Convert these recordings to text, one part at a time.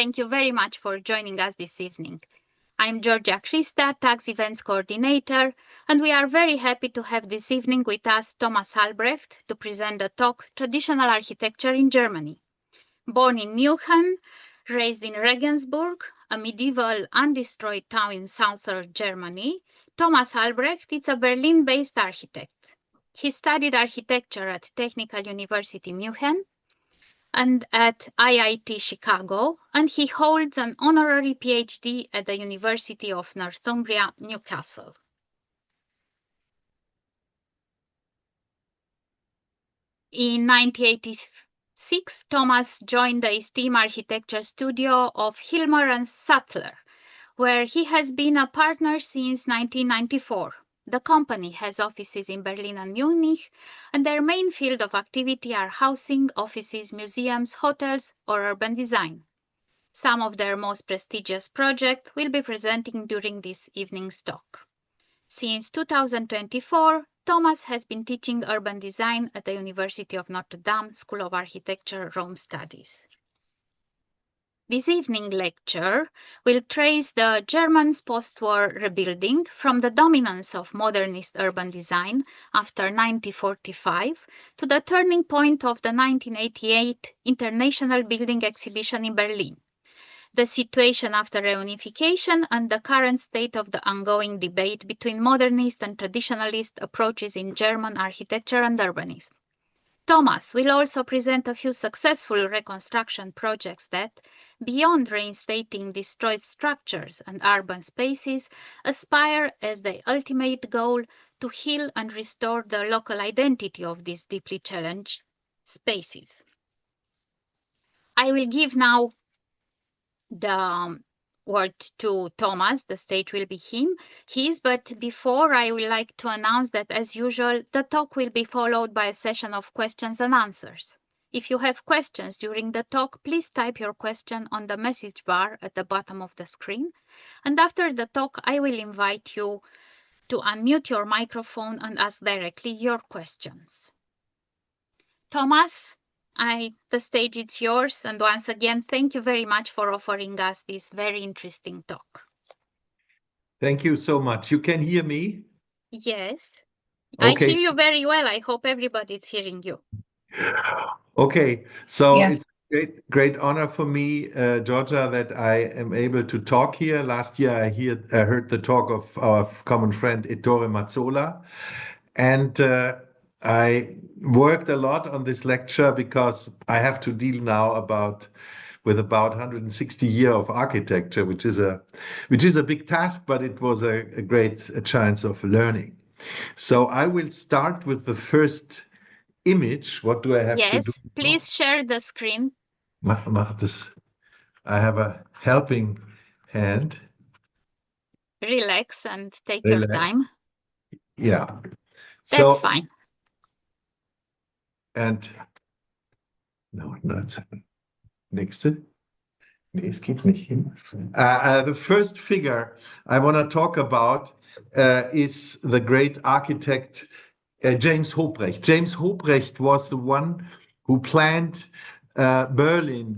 Thank you very much for joining us this evening. I'm Georgia Christa, Tax Events Coordinator, and we are very happy to have this evening with us Thomas Albrecht to present the talk Traditional Architecture in Germany. Born in München, raised in Regensburg, a medieval undestroyed town in southern Germany, Thomas Albrecht is a Berlin-based architect. He studied architecture at Technical University München and at IIT Chicago, and he holds an honorary PhD at the University of Northumbria, Newcastle. In 1986, Thomas joined the esteemed architecture studio of Hilmer and Sattler, where he has been a partner since 1994. The company has offices in Berlin and Munich, and their main field of activity are housing, offices, museums, hotels, or urban design. Some of their most prestigious projects will be presenting during this evening's talk. Since 2024, Thomas has been teaching urban design at the University of Notre Dame School of Architecture, Rome Studies. This evening lecture will trace the Germans' post-war rebuilding from the dominance of modernist urban design after 1945 to the turning point of the 1988 International Building Exhibition in Berlin, the situation after reunification, and the current state of the ongoing debate between modernist and traditionalist approaches in German architecture and urbanism. Thomas will also present a few successful reconstruction projects that, beyond reinstating destroyed structures and urban spaces, aspire as the ultimate goal to heal and restore the local identity of these deeply challenged spaces. I will give now the word to Thomas. The stage will be his, but before I would like to announce that, as usual, the talk will be followed by a session of questions and answers. If you have questions during the talk, please type your question on the message bar at the bottom of the screen, and after the talk I will invite you to unmute your microphone and ask directly your questions. Thomas, the stage is yours, and once again, thank you very much for offering us this very interesting talk. Thank you so much. You can hear me? Yes. Okay. I hear you very well. I hope everybody's hearing you. Okay, so Yes. it's great honor for me, Georgia, that I am able to talk here. Last year, I heard the talk of our common friend Ettore Mazzola, and I worked a lot on this lecture because I have to deal now with about 160 years of architecture, which is a big task, but it was a great chance of learning. So I will start with the first image. What do I have to do? Yes, please share the screen. Mach das. I have a helping hand. Relax and take your time. Yeah. That's fine. And no, not nächste. Nee, es geht nicht hin. The first figure I want to talk about is the great architect James Hobrecht. James Hobrecht was the one who planned Berlin.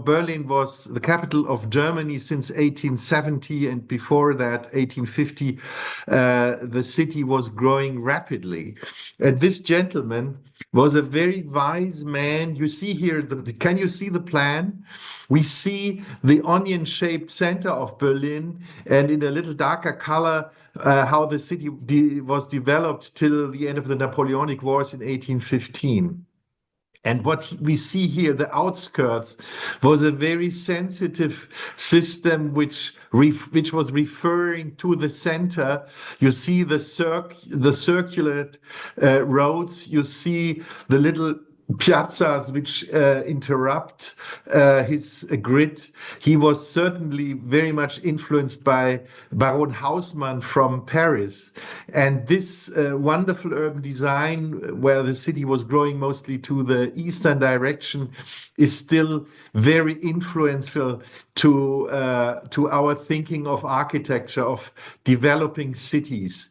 Berlin was the capital of Germany since 1870, and before that, 1850, the city was growing rapidly. And this gentleman was a very wise man. You see here, can you see the plan? We see the onion-shaped center of Berlin, and in a little darker color, how the city was developed till the end of the Napoleonic Wars in 1815. And what we see here, the outskirts, was a very sensitive system which was referring to the center. You see the circular roads. You see the little piazzas which interrupt his grid. He was certainly very much influenced by Baron Haussmann from Paris. And this wonderful urban design, where the city was growing mostly to the eastern direction, is still very influential to our thinking of architecture, of developing cities.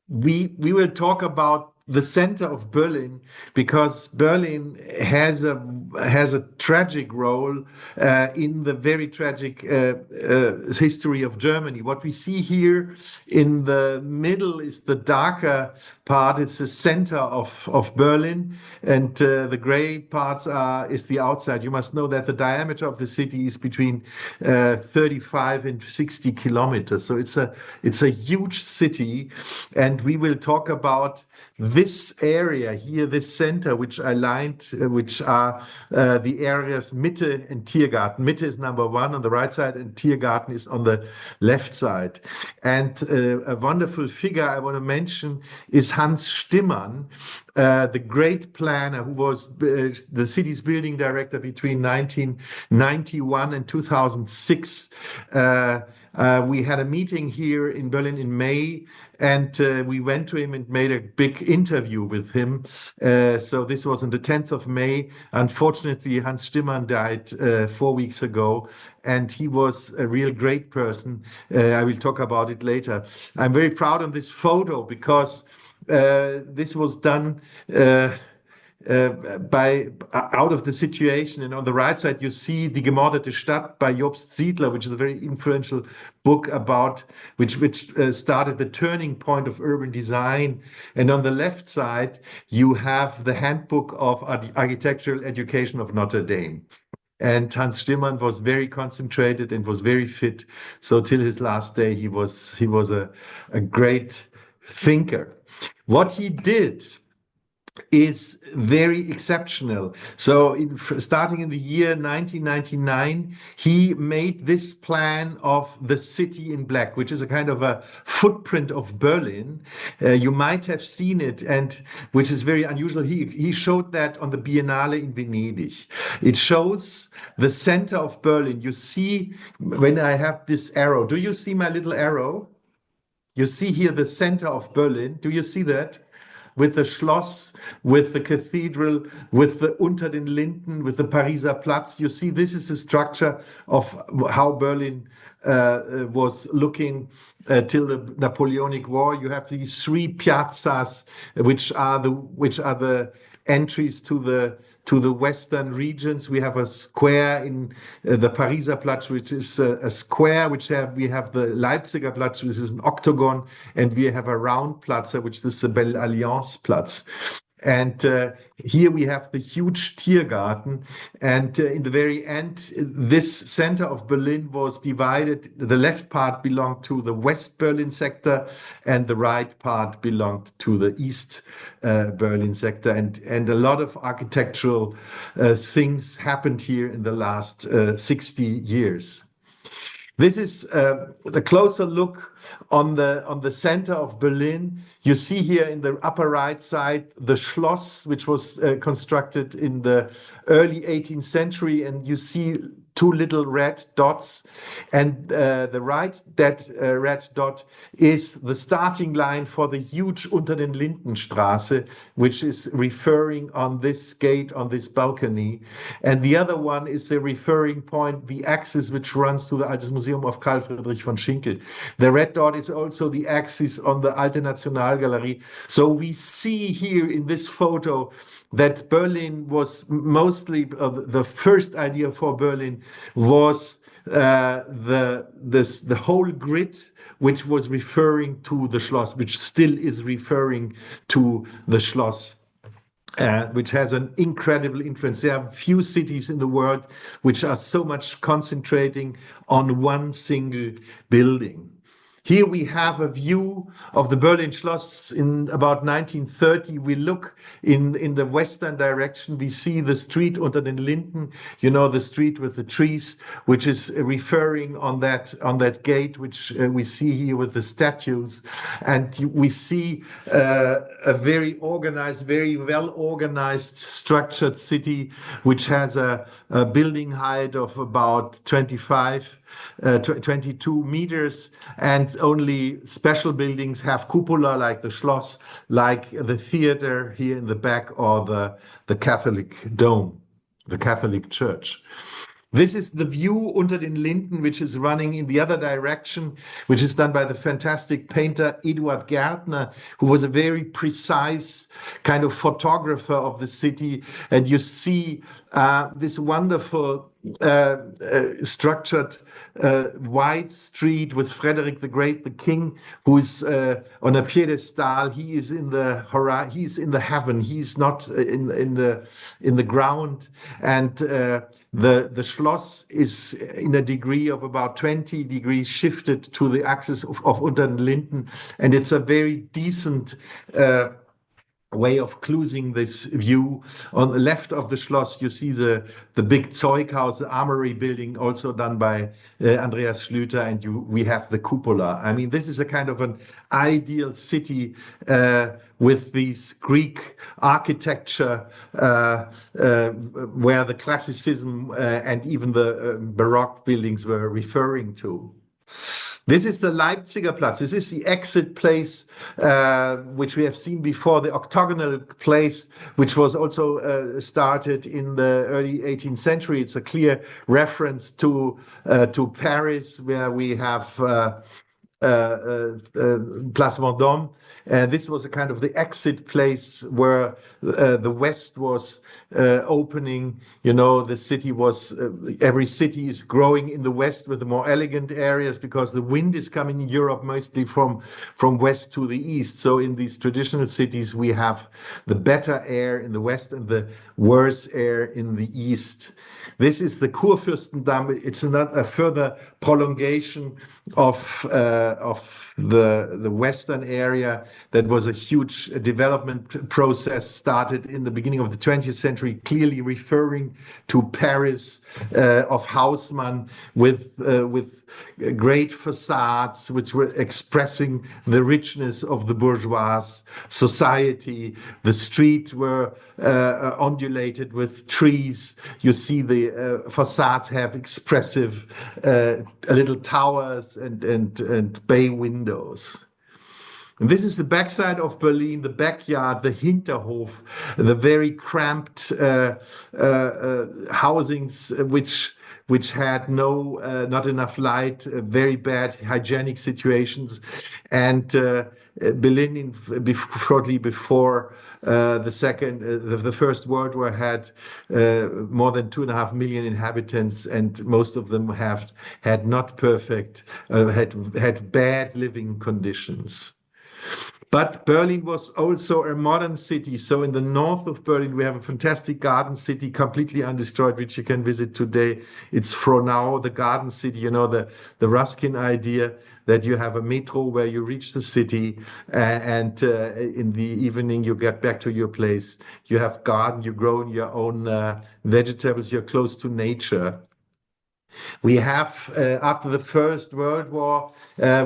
We will talk about the center of Berlin, because Berlin has a has a tragic role in the very tragic history of Germany. What we see here in the middle is the darker part. It's the center of Berlin, and the gray parts is the outside. You must know that the diameter of the city is between 35 and 60 kilometers. So it's a huge city, and we will talk about this area here, this center, which I lined, which are the areas Mitte and Tiergarten. Mitte is number one on the right side, and Tiergarten is on the left side. And a wonderful figure I want to mention is Hans Stimmann, the great planner who was the city's building director between 1991 and 2006. We had a meeting here in Berlin in May, and we went to him and made a big interview with him. So this was on the 10th of May. Unfortunately, Hans Stimmann died 4 weeks ago, and he was a real great person. I will talk about it later. I'm very proud of this photo because this was done out of the situation. And on the right side, you see Die gemordete Stadt by Jobst Siedler, which is a very influential book about which started the turning point of urban design. And on the left side, you have the handbook of architectural education of Notre Dame. And Hans Stimmann was very concentrated and was very fit. So till his last day, he was a great thinker. What he did is very exceptional. So starting in the year 1999, he made this plan of the city in black, which is a kind of a footprint of Berlin. You might have seen it, and which is very unusual. He showed that on the Biennale in Venedig. It shows the center of Berlin. You see, when I have this arrow, do you see my little arrow? You see here the center of Berlin. Do you see that? With the Schloss, with the cathedral, with the Unter den Linden, with the Pariser Platz. You see, this is the structure of how Berlin was looking till the Napoleonic War. You have these three piazzas, which are the entries to the western regions. We have a square in the Pariser Platz, which is a square, we have the Leipziger Platz, which is an octagon, and we have a round Platz, which is the Belle Alliance Platz. And here we have the huge Tiergarten. And in the very end, this center of Berlin was divided. The left part belonged to the West Berlin sector, and the right part belonged to the East Berlin sector. And a lot of architectural things happened here in the last 60 years. This is the closer look on the center of Berlin. You see here in the upper right side the Schloss, which was constructed in the early 18th century, and you see two little red dots, and the right that red dot is the starting line for the huge Unter den Linden Straße, which is referring on this gate, on this balcony, and the other one is the referring point, the axis which runs to the Altes Museum of Karl Friedrich von Schinkel. The red dot is also the axis on the Alte Nationalgalerie. So we see here in this photo that Berlin was mostly the first idea for Berlin was the whole grid, which was referring to the Schloss, which still is referring to the Schloss. Which has an incredible influence. There are few cities in the world which are so much concentrating on one single building. Here we have a view of the Berlin Schloss in about 1930. We look in the western direction. We see the street Unter den Linden, you know, the street with the trees, which is referring on that gate, which we see here with the statues. And we see a very organized, very well organized, structured city, which has a building height of about 22 meters, and only special buildings have cupola, like the Schloss, like the theater here in the back, or the Catholic dome, the Catholic church. This is the view Unter den Linden, which is running in the other direction, which is done by the fantastic painter Eduard Gärtner, who was a very precise kind of photographer of the city. And you see this wonderful structured wide street with Frederick the Great, the king, who's on a pedestal. He is in the he's in the heaven. He's not in the ground. And the Schloss is in a degree of about 20 degrees shifted to the axis of Unter den Linden, and it's a very decent way of closing this view. On the left of the Schloss, you see the big Zeughaus, the armory building, also done by Andreas Schlüter, and we have the cupola. I mean, this is a kind of an ideal city with these Greek architecture where the classicism and even the Baroque buildings were referring to. This is the Leipziger Platz. This is the exit place, which we have seen before, the octagonal place, which was also started in the early 18th century. It's a clear reference to Paris, where we have Place Vendôme. This was a kind of the exit place where the West was opening. You know, the city was, every city is growing in the West with the more elegant areas because the wind is coming in Europe mostly from West to the East. So in these traditional cities, we have the better air in the West and the worse air in the East. This is the Kurfürstendamm. It's a further prolongation of the Western area. That was a huge development process started in the beginning of the 20th century, clearly referring to Paris of Haussmann with great facades which were expressing the richness of the bourgeois society. The street were ondulated with trees. You see the facades have expressive little towers and bay windows. And this is the backside of Berlin, the backyard, the Hinterhof, the very cramped housings which had not enough light, very bad hygienic situations. And Berlin, shortly before the First World War, had more than 2.5 million inhabitants, and most of them had not perfect, had bad living conditions. But Berlin was also a modern city. So in the north of Berlin, we have a fantastic garden city, completely undestroyed, which you can visit today. It's Frohnau, the garden city, you know, the Ruskin idea that you have a metro where you reach the city and in the evening you get back to your place. You have garden, you grow your own vegetables, you're close to nature. We have, after the First World War,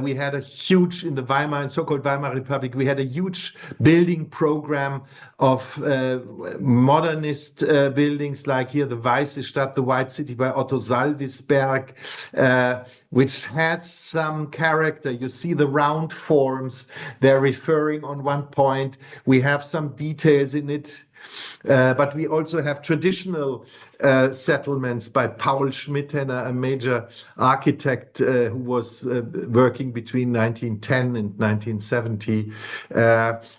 we had a huge, in the Weimar and so-called Weimar Republic, we had a huge building program of modernist buildings, like here, the Weiße Stadt, the White City by Otto Salvisberg, which has some character. You see the round forms, they're referring on one point. We have some details in it. But we also have traditional settlements by Paul Schmidhenner, a major architect who was working between 1910 and 1970.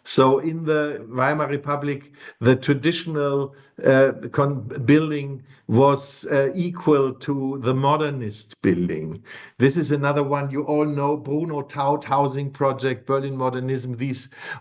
So in the Weimar Republic, the traditional building was equal to the modernist building. This is another one you all know, Bruno Taut housing project, Berlin modernism.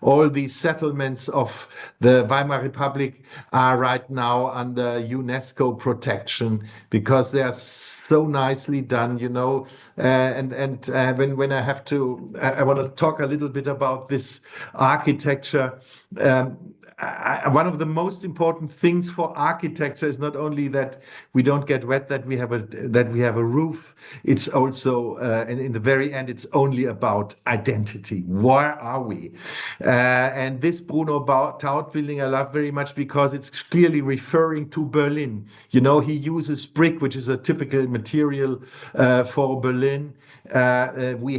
All these settlements of the Weimar Republic are right now under UNESCO protection because they are so nicely done, you know. When I have to, I want to talk a little bit about this architecture. One of the most important things for architecture is not only that we don't get wet, that we have a roof. It's also, and in the very end, it's only about identity. Where are we? And this Bruno Taut building I love very much because it's clearly referring to Berlin. You know, he uses brick, which is a typical material for Berlin. We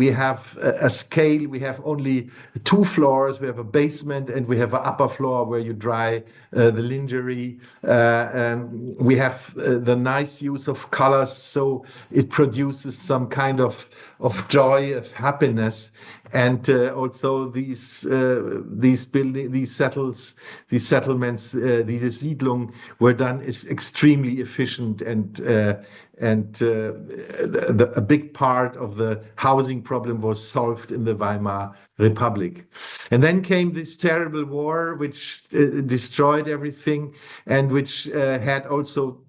have a scale. We have only 2 floors. We have a basement and we have an upper floor where you dry the lingerie. We have the nice use of colors, so it produces some kind of joy, of happiness. And although these settlements, these Siedlungen were done is extremely efficient, and a big part of the housing problem was solved in the Weimar Republic. And then came this terrible war, which destroyed everything, and which had also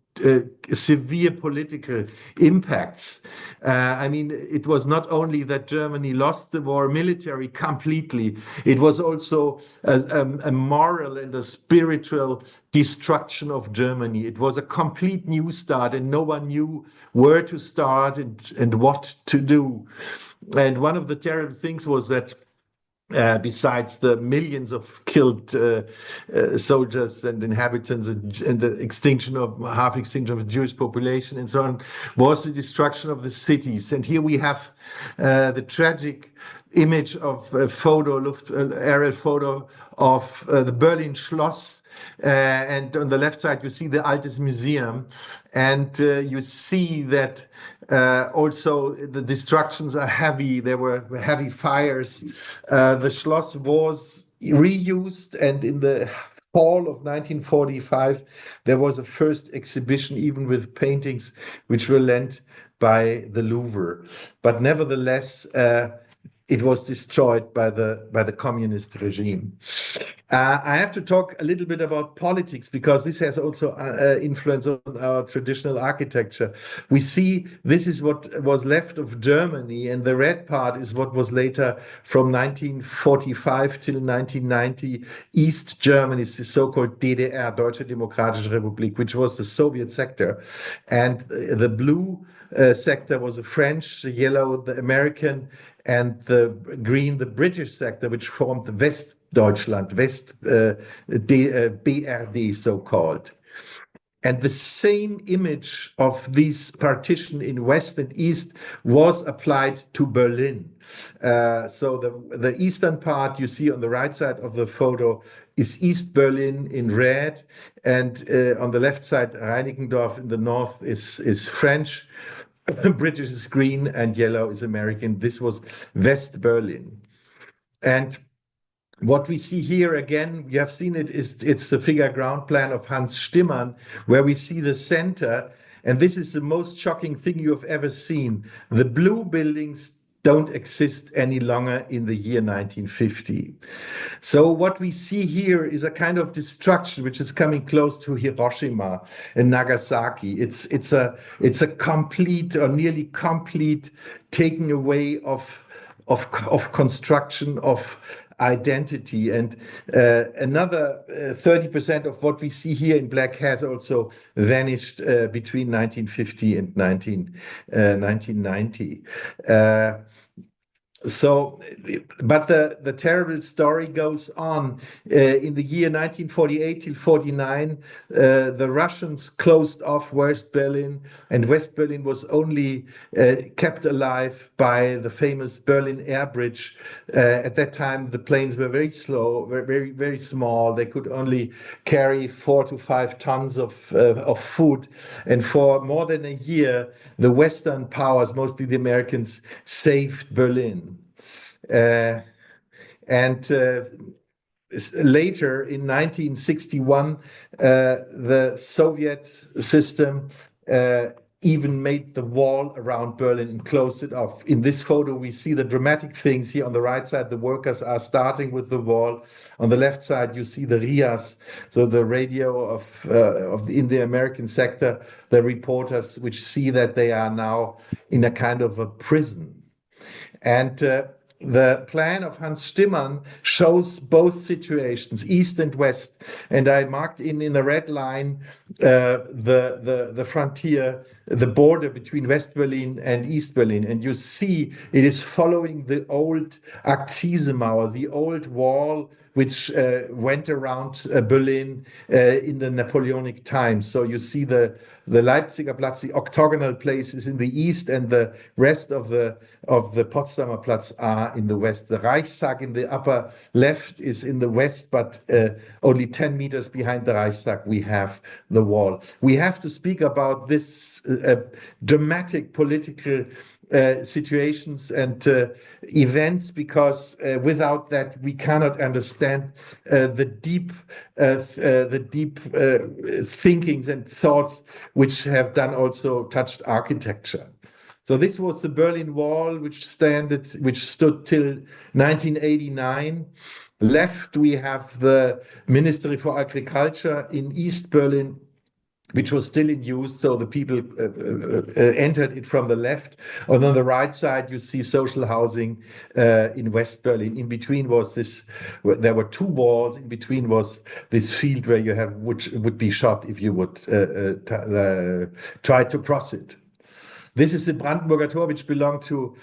severe political impacts. I mean, it was not only that Germany lost the war military completely, it was also a moral and a spiritual destruction of Germany. It was a complete new start, and no one knew where to start and what to do. And one of the terrible things was that besides the millions of killed soldiers and inhabitants and the half extinction of the Jewish population and so on, was the destruction of the cities. And here we have the tragic image of a aerial photo of the Berlin Schloss. And on the left side, you see the Altes Museum, and you see that also the destructions are heavy. There were heavy fires. The Schloss was reused, and in the fall of 1945, there was a first exhibition, even with paintings which were lent by the Louvre. But nevertheless, it was destroyed by the communist regime. I have to talk a little bit about politics, because this has also influence on our traditional architecture. We see this is what was left of Germany, and the red part is what was later from 1945 till 1990 East Germany, the so-called DDR, Deutsche Demokratische Republik, which was the Soviet sector. And the blue sector was the French, the yellow, the American, and the green, the British sector, which formed the West Deutschland, BRD, so-called. And the same image of this partition in West and East was applied to Berlin. So the eastern part you see on the right side of the photo is East Berlin in red, and on the left side, Reinickendorf in the north is French. British is green and yellow is American. This was West Berlin. And what we see here again, you have seen it, it's the figure ground plan of Hans Stimmann, where we see the center. And this is the most shocking thing you have ever seen. The blue buildings don't exist any longer in the year 1950. So what we see here is a kind of destruction which is coming close to Hiroshima and Nagasaki. It's a complete or nearly complete taking away of construction of identity. And another 30% of what we see here in black has also vanished between 1950 and 1990. But the terrible story goes on. In the year 1948 till 49, the Russians closed off West Berlin, and West Berlin was only kept alive by the famous Berlin Air Bridge. At that time, the planes were very slow, very, very small. They could only carry 4 to 5 tons of food. And for more than a year, the Western powers, mostly the Americans, saved Berlin. And later in 1961, the Soviet system even made the wall around Berlin and closed it off. In this photo, we see the dramatic things. Here on the right side, the workers are starting with the wall. On the left side, you see the RIAs, so the radio in the American sector, the reporters, which see that they are now in a kind of a prison. And the plan of Hans Stimmann shows both situations, East and West. And I marked in a red line the frontier, the border between West Berlin and East Berlin. And you see it is following the old Akzisemauer, the old wall which went around Berlin in the Napoleonic times. So you see the Leipziger Platz, the octagonal place, is in the east, and the rest of the Potsdamer Platz are in the west. The Reichstag in the upper left is in the west, but only 10 meters behind the Reichstag we have the wall. We have to speak about this dramatic political situations and events, because without that we cannot understand the deep thinkings and thoughts which have done also touched architecture. So this was the Berlin Wall, which stood till 1989. Left we have the Ministry for Agriculture. In East Berlin, which was still in use, so the people entered it from the left. And on the right side, you see social housing in West Berlin. In between was this, there were two walls. In between was this field where you have, which would be shot if you would try to cross it. This is the Brandenburger Tor, which belonged to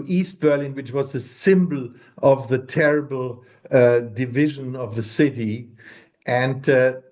East Berlin, which was the symbol of the terrible division of the city. And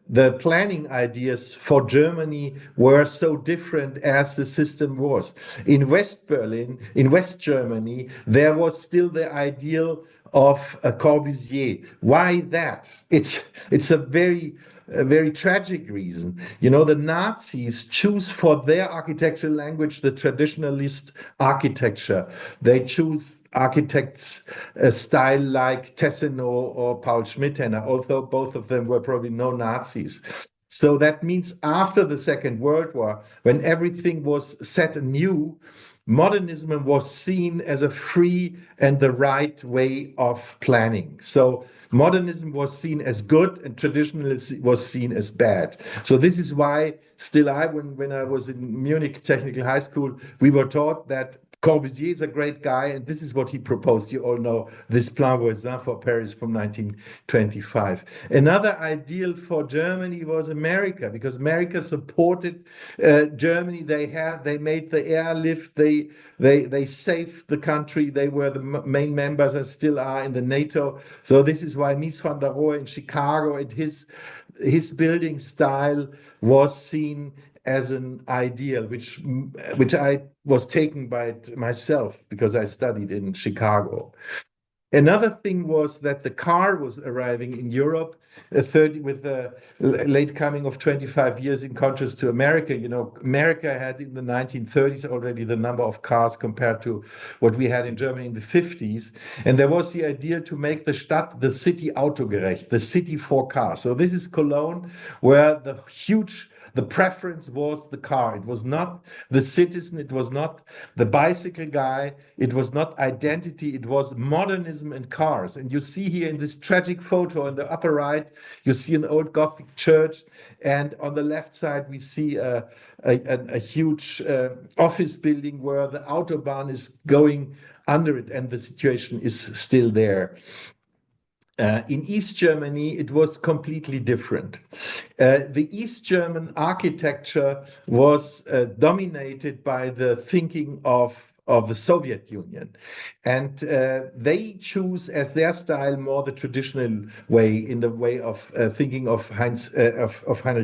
the planning ideas for Germany were so different as the system was. In West Berlin, in West Germany, there was still the ideal of a Corbusier. Why that? It's a very tragic reason. You know, the Nazis choose for their architectural language the traditionalist architecture. They choose architects style like Tessenow or Paul Schmidhenner, although both of them were probably no Nazis. So that means after the Second World War, when everything was set anew, modernism was seen as a free and the right way of planning. So modernism was seen as good and traditionalism was seen as bad. So this is why still when I was in Munich Technical High School, we were taught that Corbusier is a great guy, and this is what he proposed. You all know this Plan Voisin for Paris from 1925. Another ideal for Germany was America, because America supported Germany. They made the airlift. They saved the country. They were the main members and still are in the NATO. So this is why Mies van der Rohe in Chicago and his building style was seen as an ideal, which I was taken by it myself because I studied in Chicago. Another thing was that the car was arriving in Europe with the late coming of 25 years, in contrast to America. You know, America had in the 1930s already the number of cars compared to what we had in Germany in the 50s. And there was the idea to make the Stadt, the city autogerecht, the city for cars. So this is Cologne, where the preference was the car. It was not the citizen. It was not the bicycle guy. It was not identity. It was modernism and cars. And you see here in this tragic photo on the upper right, you see an old Gothic church. And on the left side, we see a huge office building where the Autobahn is going under it. And the situation is still there. In East Germany, it was completely different. The East German architecture was dominated by the thinking of the Soviet Union. And they choose as their style more the traditional way, in the way of thinking of Heinrich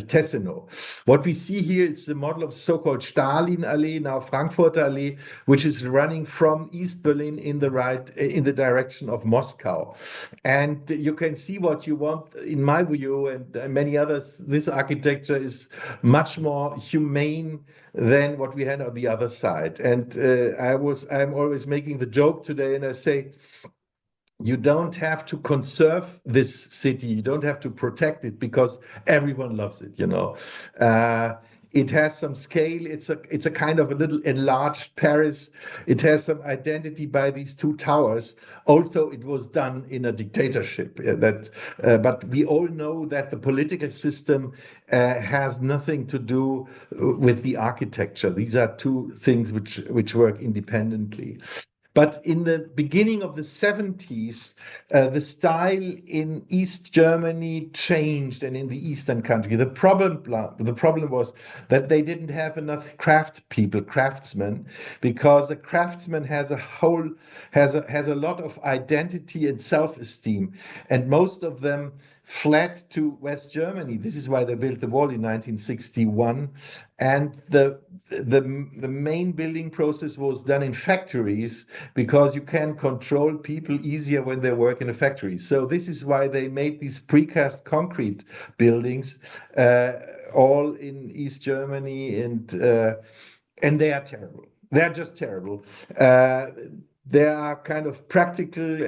Tessenow. What we see here is the model of so-called Stalin Allee, now Frankfurter Allee, which is running from East Berlin in the direction of Moscow. And you can see what you want. In my view and many others, this architecture is much more humane than what we had on the other side. And I'm always making the joke today, and I say, you don't have to conserve this city. You don't have to protect it because everyone loves it, you know. It has some scale. It's a kind of a little enlarged Paris. It has some identity by these two towers, although it was done in a dictatorship. But we all know that the political system has nothing to do with the architecture. These are two things which work independently. But in the beginning of the 70s, the style in East Germany changed, and in the Eastern country. The problem was that they didn't have enough craftsmen, because a craftsman has a lot of identity and self-esteem, and most of them fled to West Germany. This is why they built the wall in 1961, and the main building process was done in factories, because you can control people easier when they work in a factory. So this is why they made these precast concrete buildings, all in East Germany, and they are terrible. They are just terrible. They are kind of practical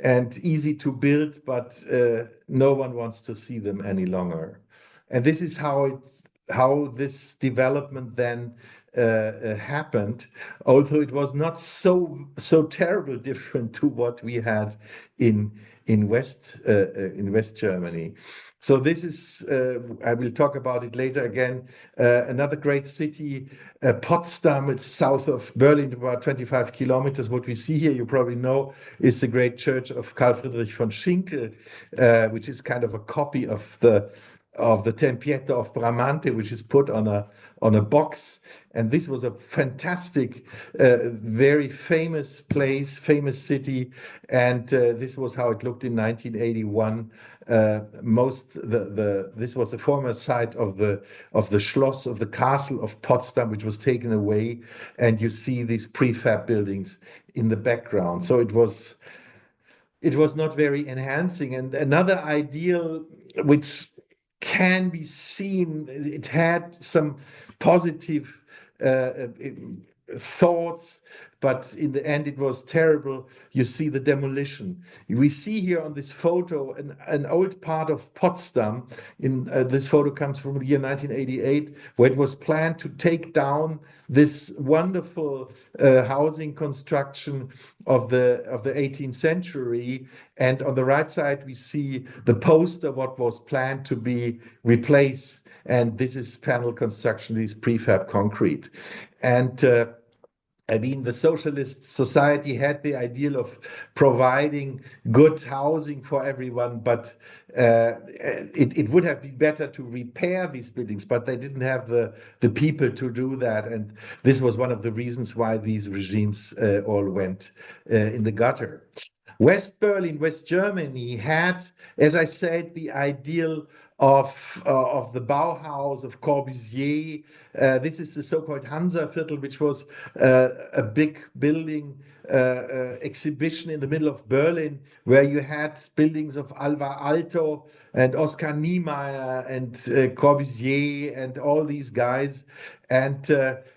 and easy to build, but no one wants to see them any longer. And this is how this development then happened, although it was not so terrible different to what we had in West Germany. So this is, I will talk about it later again. Another great city, Potsdam. It's south of Berlin, about 25 kilometers. What we see here, you probably know, is the great church of Karl Friedrich von Schinkel, which is kind of a copy of the Tempietto of Bramante, which is put on a box. And this was a fantastic, very famous place, famous city. And this was how it looked in 1981. This was the former site of the Schloss, of the castle of Potsdam, which was taken away. And you see these prefab buildings in the background. So it was not very enhancing. And another ideal which can be seen, it had some positive thoughts, but in the end it was terrible. You see the demolition. We see here on this photo an old part of Potsdam. This photo comes from the year 1988, where it was planned to take down this wonderful housing construction of the 18th century. And on the right side we see the poster what was planned to be replaced, and this is panel construction, this prefab concrete. And I mean, the socialist society had the ideal of providing good housing for everyone, but it would have been better to repair these buildings, but they didn't have the people to do that. And this was one of the reasons why these regimes all went in the gutter. West Berlin, West Germany had, as I said, the ideal of the Bauhaus of Corbusier. This is the so-called Hansa-Viertel, which was a big building exhibition in the middle of Berlin, where you had buildings of Alvar Aalto and Oskar Niemeyer and Corbusier and all these guys. And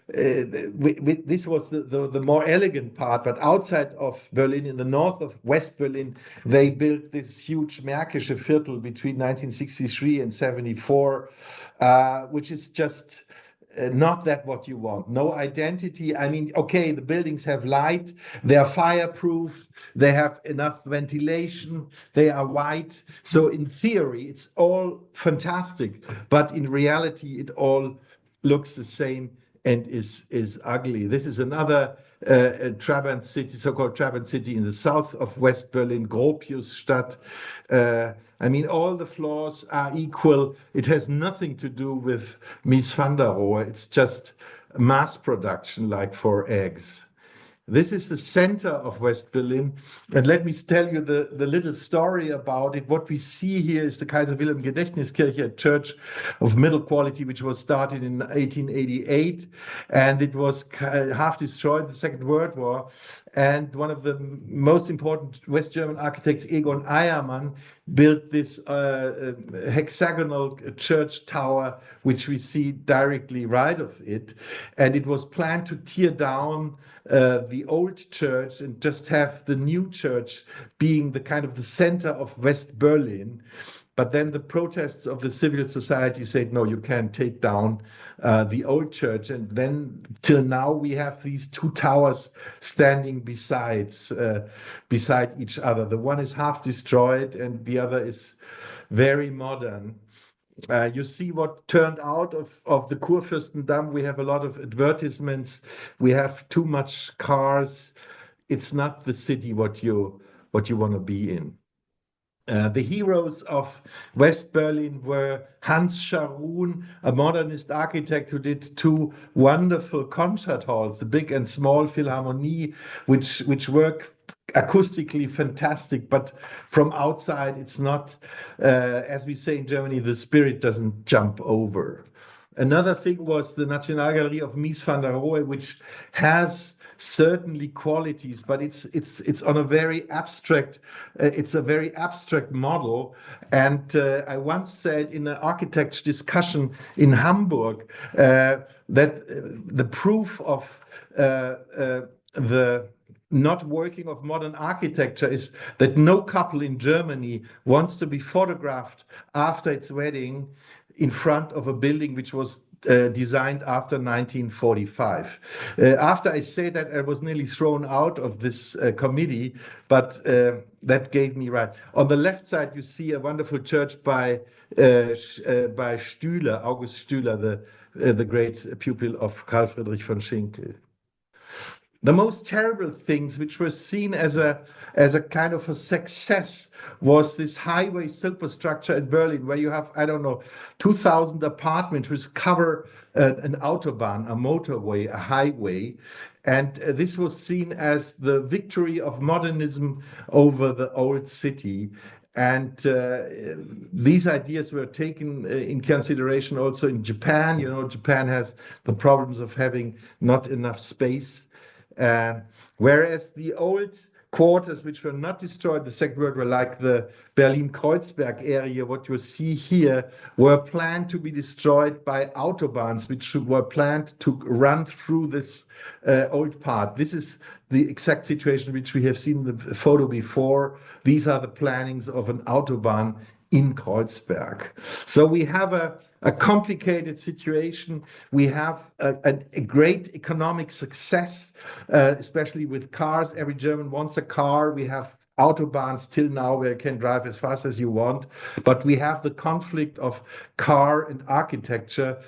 this was the more elegant part. But outside of Berlin, in the north of West Berlin, they built this huge Märkische Viertel between 1963 and 74, which is just not that what you want. No identity. I mean, okay, the buildings have light, they are fireproof, they have enough ventilation, they are white. So in theory, it's all fantastic, but in reality, it all looks the same and is ugly. This is another Trabant city, so-called Trabant city in the south of West Berlin, Gropiusstadt. I mean, all the floors are equal. It has nothing to do with Mies van der Rohe. It's just mass production, like for eggs. This is the center of West Berlin. And let me tell you the little story about it. What we see here is the Kaiser Wilhelm Gedächtniskirche, a church of middle quality, which was started in 1888. And it was half destroyed in the Second World War. And one of the most important West German architects, Egon Eiermann, built this hexagonal church tower, which we see directly right of it. And it was planned to tear down the old church and just have the new church being the kind of the center of West Berlin. But then the protests of the civil society said, no, you can't take down the old church. And then till now, we have these two towers standing beside each other. The one is half destroyed and the other is very modern. You see what turned out of the Kurfürstendamm. We have a lot of advertisements. We have too much cars. It's not the city what you want to be in. The heroes of West Berlin were Hans Scharoun, a modernist architect who did two wonderful concert halls, the Big and Small Philharmonie, which work acoustically fantastic, but from outside it's not, as we say in Germany, the spirit doesn't jump over. Another thing was the Nationalgalerie of Mies van der Rohe, which has certainly qualities, but it's on a very abstract. It's a very abstract model. And I once said in an architecture discussion in Hamburg that the proof of the not working of modern architecture is that no couple in Germany wants to be photographed after its wedding in front of a building which was designed after 1945. After I say that, I was nearly thrown out of this committee, but that gave me right. On the left side, you see a wonderful church by Stüler, August Stüler, the great pupil of Karl Friedrich von Schinkel. The most terrible things which were seen as a kind of a success was this highway superstructure in Berlin, where you have, I don't know, 2,000 apartments which cover an autobahn, a motorway, a highway. And this was seen as the victory of modernism over the old city. And these ideas were taken in consideration also in Japan. You know, Japan has the problems of having not enough space. Whereas the old quarters, which were not destroyed, the Second World War, like the Berlin-Kreuzberg area, what you see here, were planned to be destroyed by autobahns, which were planned to run through this old part. This is the exact situation which we have seen in the photo before. These are the plannings of an autobahn in Kreuzberg. So we have a complicated situation. We have a great economic success, especially with cars. Every German wants a car. We have autobahns till now where you can drive as fast as you want. But we have the conflict of car and architecture,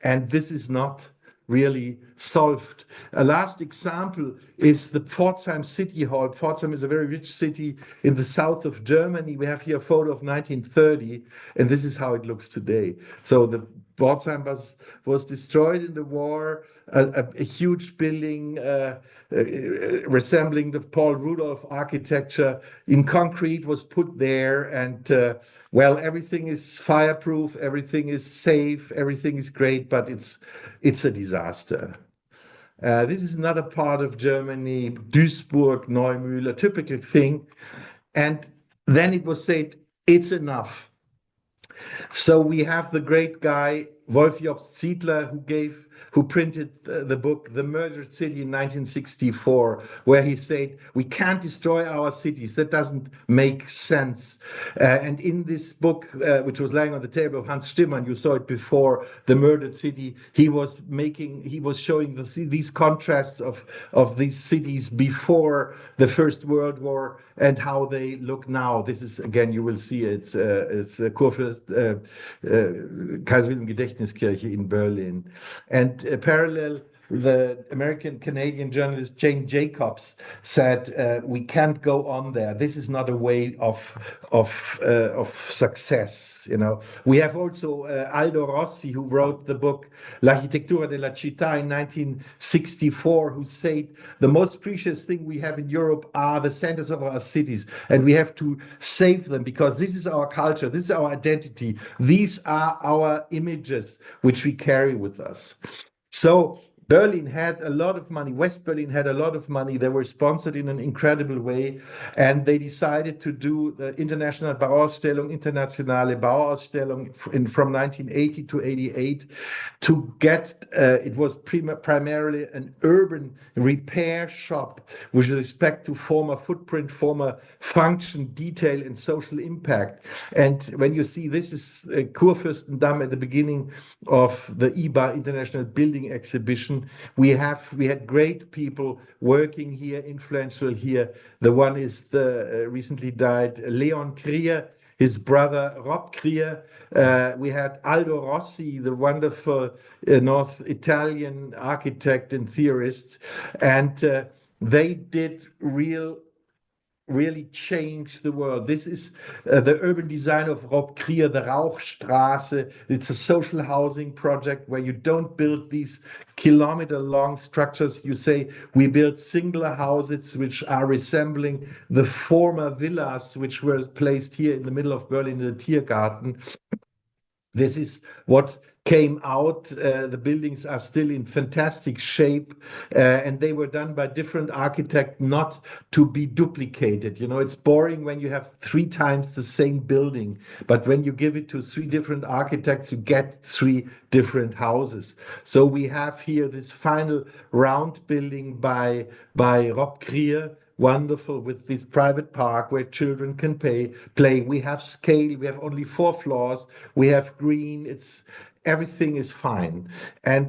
and this is not really solved. A last example is the Pforzheim City Hall. Pforzheim is a very rich city in the south of Germany. We have here a photo of 1930, and this is how it looks today. So the Pforzheim was destroyed in the war. A huge building resembling the Paul Rudolph architecture in concrete was put there, and well, everything is fireproof, everything is safe, everything is great, but it's a disaster. This is another part of Germany, Duisburg, Neumühl, a typical thing. And then it was said, it's enough. So we have the great guy, Wolf Jobst Ziedler, who printed the book, The Murdered City in 1964, where he said, we can't destroy our cities. That doesn't make sense. And in this book, which was lying on the table of Hans Stimmann, you saw it before, The Murdered City, he was showing these contrasts of these cities before the First World War and how they look now. This is, again, you will see it's Kurfürst Kaiser Wilhelm Gedächtniskirche in Berlin. And parallel, the American-Canadian journalist Jane Jacobs said, we can't go on there. This is not a way of success. You know, we have also Aldo Rossi, who wrote the book L'Architettura della Città in 1964, who said the most precious thing we have in Europe are the centers of our cities, and we have to save them because this is our culture, this is our identity, these are our images which we carry with us. So Berlin had a lot of money. West Berlin had a lot of money. They were sponsored in an incredible way. And they decided to do the International Bauausstellung, Internationale Bauausstellung from 1980 to 88 to get, it was primarily an urban repair shop with respect to former footprint, former function, detail, and social impact. And when you see this is Kurfürstendamm at the beginning of the IBA, International Building Exhibition, we had great people working here, influential here. The one is the recently died Leon Krier. his brother Rob Krier. We had Aldo Rossi, the wonderful North Italian architect and theorist, and they did really change the world. This is the urban design of Rob Krier, the Rauchstraße. It's a social housing project where you don't build these kilometer-long structures. You say we build singular houses which are resembling the former villas which were placed here in the middle of Berlin in the Tiergarten. This is what came out. The buildings are still in fantastic shape, and they were done by different architects, not to be duplicated. You know, it's boring when you have 3 times the same building, but when you give it to 3 different architects, you get 3 different houses. So we have here this final round building by Rob Krier, wonderful, with this private park where children can play. We have scale. We have only 4 floors. We have green. Everything is fine. And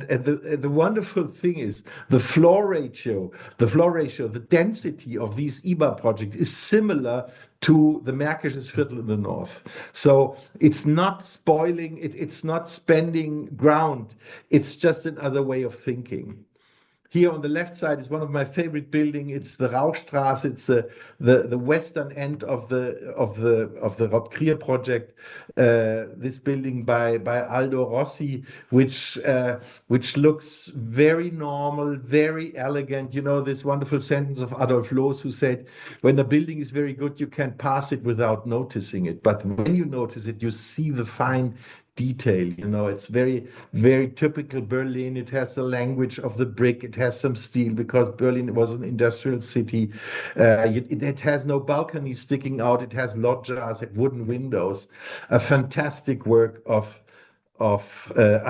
the wonderful thing is the floor ratio, the density of these IBA projects is similar to the Märkisches Viertel in the north. So it's not spoiling, it's not spending ground. It's just another way of thinking. Here on the left side is one of my favorite buildings. It's the Rauchstraße. It's the western end of the Rob Krier project. This building by Aldo Rossi, which looks very normal, very elegant. You know this wonderful sentence of Adolf Loos, who said, "When a building is very good, you can pass it without noticing it. But when you notice it, you see the fine detail." You know, it's very, very typical Berlin. It has the language of the brick. It has some steel because Berlin was an industrial city. It has no balcony sticking out. It has loggias, wooden windows. A fantastic work of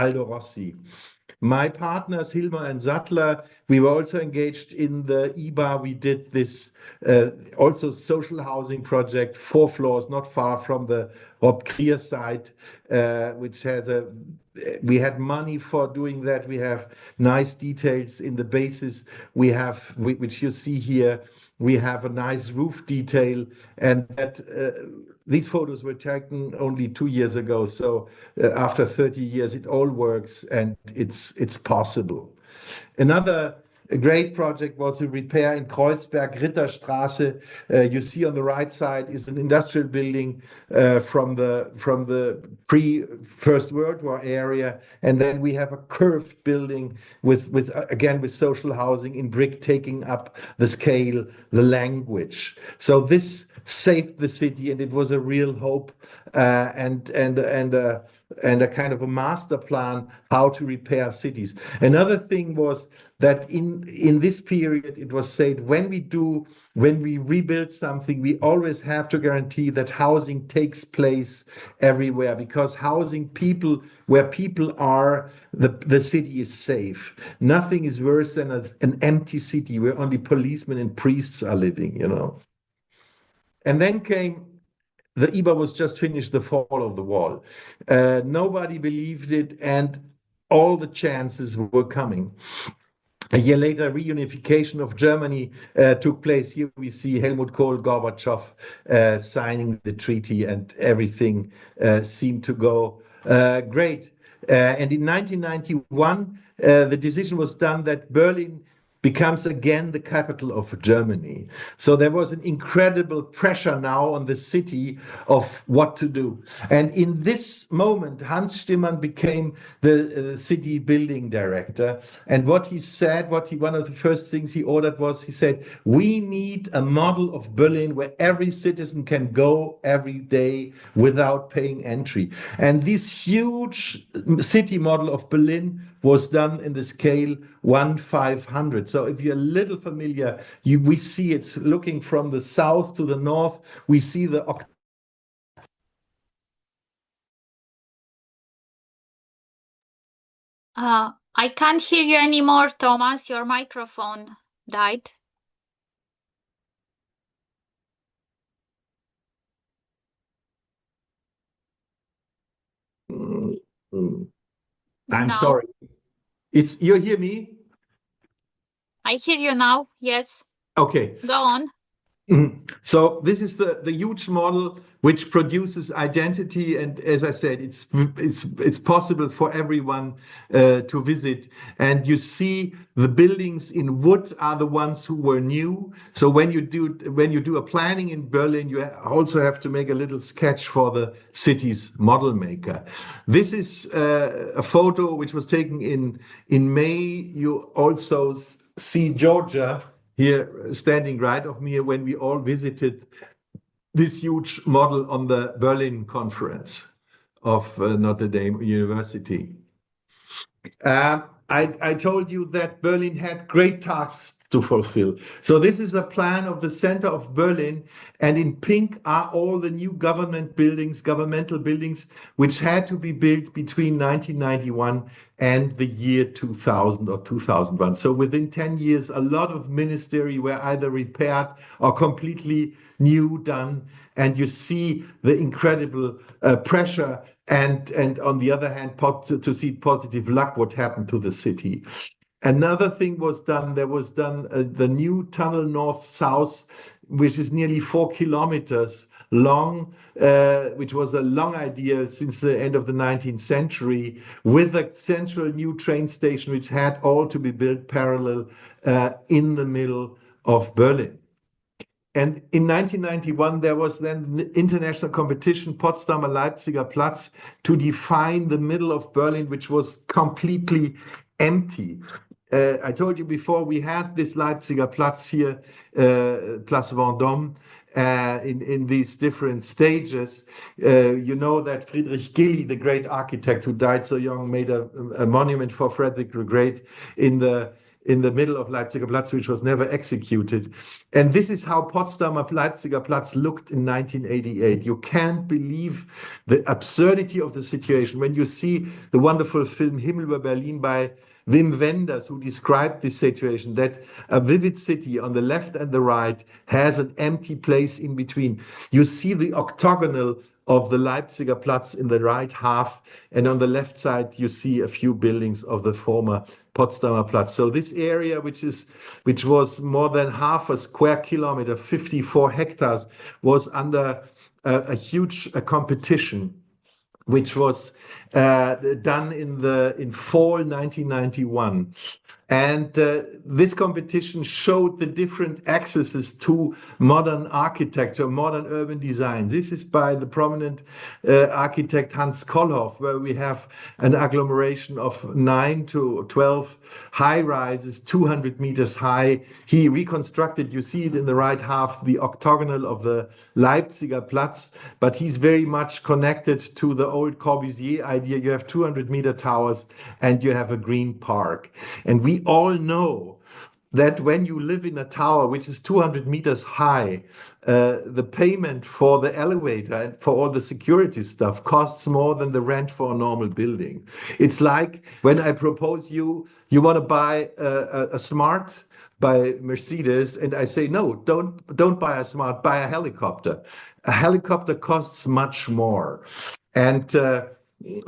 Aldo Rossi. My partners, Hilmer and Sattler, we were also engaged in the IBA. We did this also social housing project, 4 floors, not far from the Rob Krier site, which has we had money for doing that. We have nice details in the basis. We have, which you see here, we have a nice roof detail, and that these photos were taken only 2 years ago. So after 30 years, it all works and it's possible. Another great project was a repair in Kreuzberg, Ritterstraße. You see on the right side is an industrial building from the pre-First World War area, and then we have a curved building with again with social housing in brick, taking up the scale, the language. So this saved the city, and it was a real hope and a kind of a master plan how to repair cities. Another thing was that in this period, it was said when we rebuild something, we always have to guarantee that housing takes place everywhere, because housing people, where people are, the city is safe. Nothing is worse than an empty city where only policemen and priests are living, you know. And then came the IBA was just finished, the fall of the wall. Nobody believed it, and all the chances were coming. A year later, reunification of Germany took place. Here we see Helmut Kohl, Gorbachev signing the treaty, and everything seemed to go great. And in 1991, the decision was done that Berlin becomes again the capital of Germany. So there was an incredible pressure now on the city of what to do. And in this moment, Hans Stimmann became the city building director. And what he said, one of the first things he ordered was, he said, we need a model of Berlin where every citizen can go every day without paying entry. And this huge city model of Berlin was done in the scale 1/500. So if you're a little familiar, we see it's looking from the south to the north. We see the I can't hear you anymore, Thomas. Your microphone died. I'm No. sorry. You hear me? I hear you now. Yes. Okay. Go on. So this is the huge model which produces identity, and as I said, it's possible for everyone to visit. And you see the buildings in wood are the ones who were new. So when you do a planning in Berlin, you also have to make a little sketch for the city's model maker. This is a photo which was taken in May. You also see Georgia here standing right of me when we all visited this huge model on the Berlin conference of Notre Dame University. I told you that Berlin had great tasks to fulfill. So this is a plan of the center of Berlin, and in pink are all the new governmental buildings, which had to be built between 1991 and the year 2000 or 2001. So within 10 years, a lot of ministry were either repaired or completely new done, and you see the incredible pressure and on the other hand to see positive luck what happened to the city. Another thing was done, there was done the new tunnel north-south, which is nearly 4 kilometers long, which was a long idea since the end of the 19th century, with a central new train station, which had all to be built parallel in the middle of Berlin. And in 1991, there was then the international competition, Potsdamer Leipziger Platz, to define the middle of Berlin, which was completely empty. I told you before, we had this Leipziger Platz here, Place Vendôme, in these different stages. You know that Friedrich Gilly, the great architect who died so young, made a monument for Frederick the Great in the middle of Leipziger Platz, which was never executed. And this is how Potsdamer Leipziger Platz looked in 1988. You can't believe the absurdity of the situation. When you see the wonderful film Himmel über Berlin by Wim Wenders, who described this situation, that a vivid city on the left and the right has an empty place in between. You see the octagonal of the Leipziger Platz in the right half, and on the left side you see a few buildings of the former Potsdamer Platz. So this area, which was more than half a square kilometer, 54 hectares, was under a huge competition, which was done in fall 1991. And this competition showed the different accesses to modern architecture, modern urban design. This is by the prominent architect Hans Kollhoff, where we have an agglomeration of 9 to 12 high rises, 200 meters high. He reconstructed, you see it in the right half, the octagonal of the Leipziger Platz, but he's very much connected to the old Corbusier idea. You have 200-meter towers and you have a green park. And we all know that when you live in a tower which is 200 meters high, the payment for the elevator and for all the security stuff costs more than the rent for a normal building. It's like when I propose you want to buy a Smart by Mercedes, and I say, no, don't buy a Smart, buy a helicopter. A helicopter costs much more. And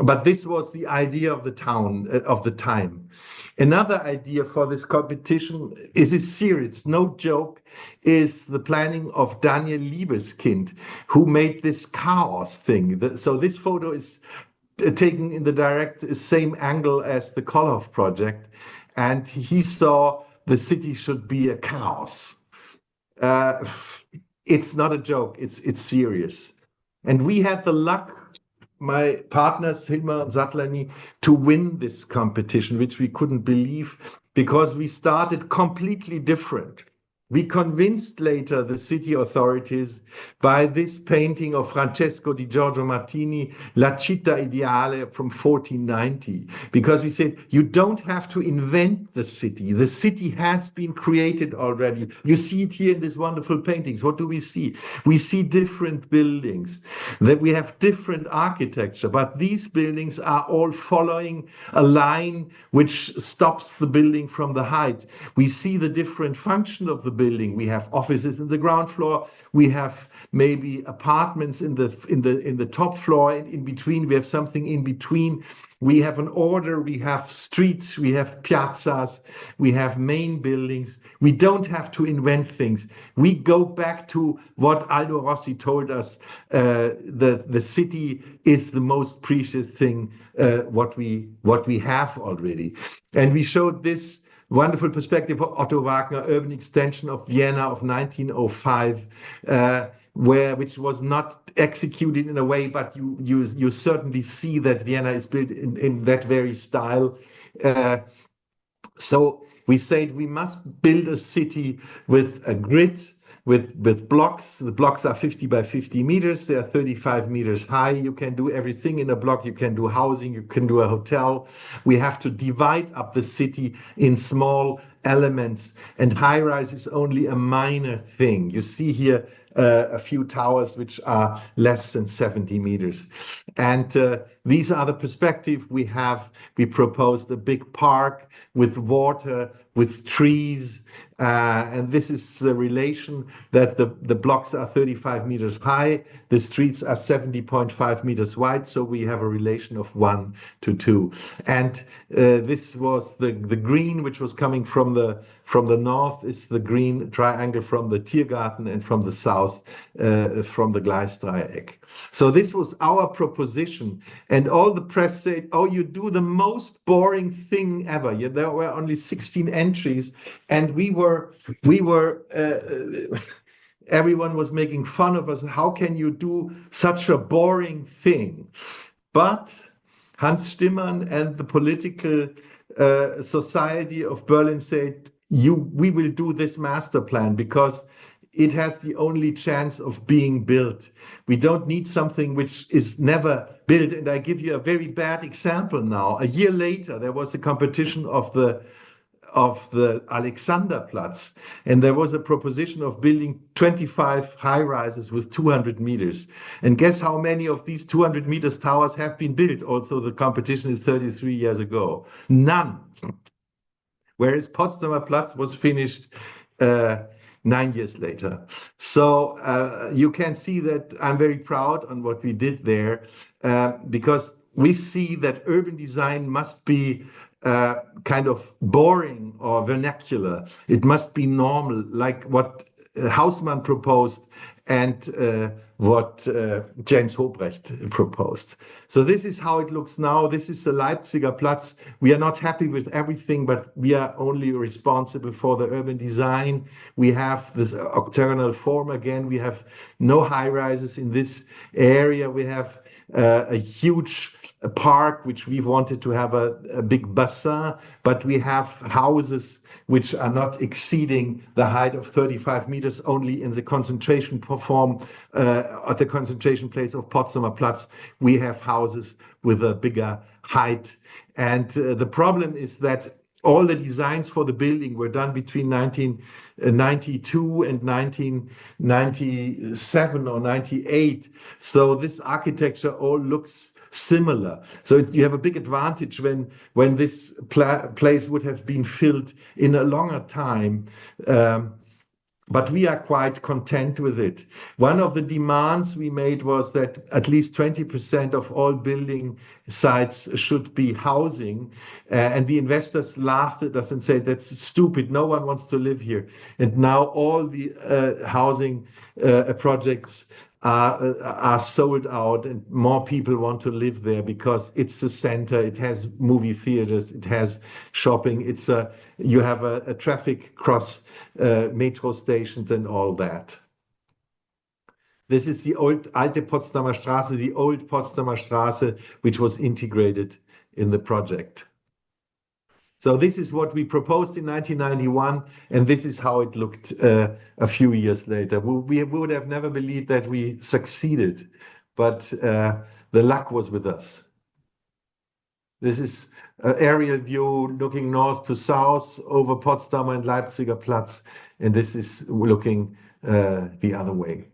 but this was the idea of the town, of the time. Another idea for this competition is serious, no joke, is the planning of Daniel Liebeskind, who made this chaos thing. So this photo is taken in the direct same angle as the Kollhoff project, and he saw the city should be a chaos. It's not a joke, it's serious. And we had the luck, my partners, Hilmar and Sattler and me, to win this competition, which we couldn't believe because we started completely different. We convinced later the city authorities by this painting of Francesco di Giorgio Martini, La Città Ideale from 1490, because we said, you don't have to invent the city. The city has been created already. You see it here in these wonderful paintings. What do we see? We see different buildings, that we have different architecture, but these buildings are all following a line which stops the building from the height. We see the different function of the building. We have offices in the ground floor. We have maybe apartments in the top floor. And in between, we have something in between. We have an order. We have streets. We have piazzas. We have main buildings. We don't have to invent things. We go back to what Aldo Rossi told us. The city is the most precious thing what we have already, and we showed this wonderful perspective of Otto Wagner, urban extension of Vienna of 1905, which was not executed in a way, but you certainly see that Vienna is built in that very style. So we said we must build a city with a grid, with blocks. The blocks are 50 by 50 meters. They are 35 meters high. You can do everything in a block. You can do housing. You can do a hotel. We have to divide up the city in small elements, and high rise is only a minor thing. You see here a few towers which are less than 70 meters. And these are the perspective we have. We proposed a big park with water, with trees, and this is the relation that the blocks are 35 meters high, the streets are 70.5 meters wide, so we have a relation of 1 to 2. And this was the green which was coming from the north, is the green triangle from the Tiergarten, and from the south from the Gleisdreieck. So this was our proposition, and all the press said, "Oh, you do the most boring thing ever." Yeah, there were only 16 entries, and we were everyone was making fun of us. How can you do such a boring thing? But Hans Stimmann and the political society of Berlin said, we will do this master plan because it has the only chance of being built. We don't need something which is never built. And I give you a very bad example now. A year later, there was a competition of the Alexanderplatz, and there was a proposition of building 25 high rises with 200 meters. And guess how many of these 200 meters towers have been built, although the competition is 33 years ago? None. Whereas Potsdamer Platz was finished 9 years later. So you can see that I'm very proud on what we did there, because we see that urban design must be kind of boring or vernacular. It must be normal, like what Haussmann proposed and what James Albrecht proposed. So this is how it looks now. This is the Leipziger Platz. We are not happy with everything, but we are only responsible for the urban design. We have this octagonal form again. We have no high rises in this area. We have a huge park, which we wanted to have a big bassin, but we have houses which are not exceeding the height of 35 meters only in the concentration form at the concentration place of Potsdamer Platz. We have houses with a bigger height. And the problem is that all the designs for the building were done between 1992 and 1997 or 98. So this architecture all looks similar. So you have a big advantage when this place would have been filled in a longer time. But we are quite content with it. One of the demands we made was that at least 20% of all building sites should be housing. And the investors laughed at us and said, "That's stupid. No one wants to live here." And now all the housing projects are sold out, and more people want to live there because it's the center. It has movie theaters, it has shopping, you have a traffic cross metro stations and all that. This is the old Alte Potsdamer Straße, the old Potsdamer Straße, which was integrated in the project. So this is what we proposed in 1991, and this is how it looked a few years later. We would have never believed that we succeeded, but the luck was with us. This is an aerial view looking north to south over Potsdamer and Leipziger Platz, and this is looking the other way.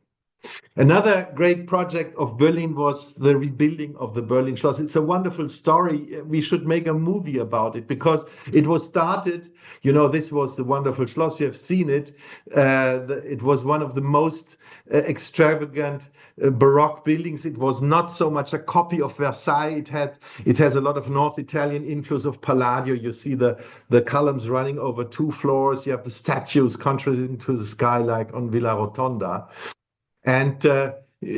Another great project of Berlin was the rebuilding of the Berlin Schloss. It's a wonderful story. We should make a movie about it because it was started, this was the wonderful Schloss. You have seen it. It was one of the most extravagant Baroque buildings. It was not so much a copy of Versailles. It has a lot of North Italian influence of Palladio. You see the columns running over 2 floors. You have the statues contrasting to the sky like on Villa Rotonda. And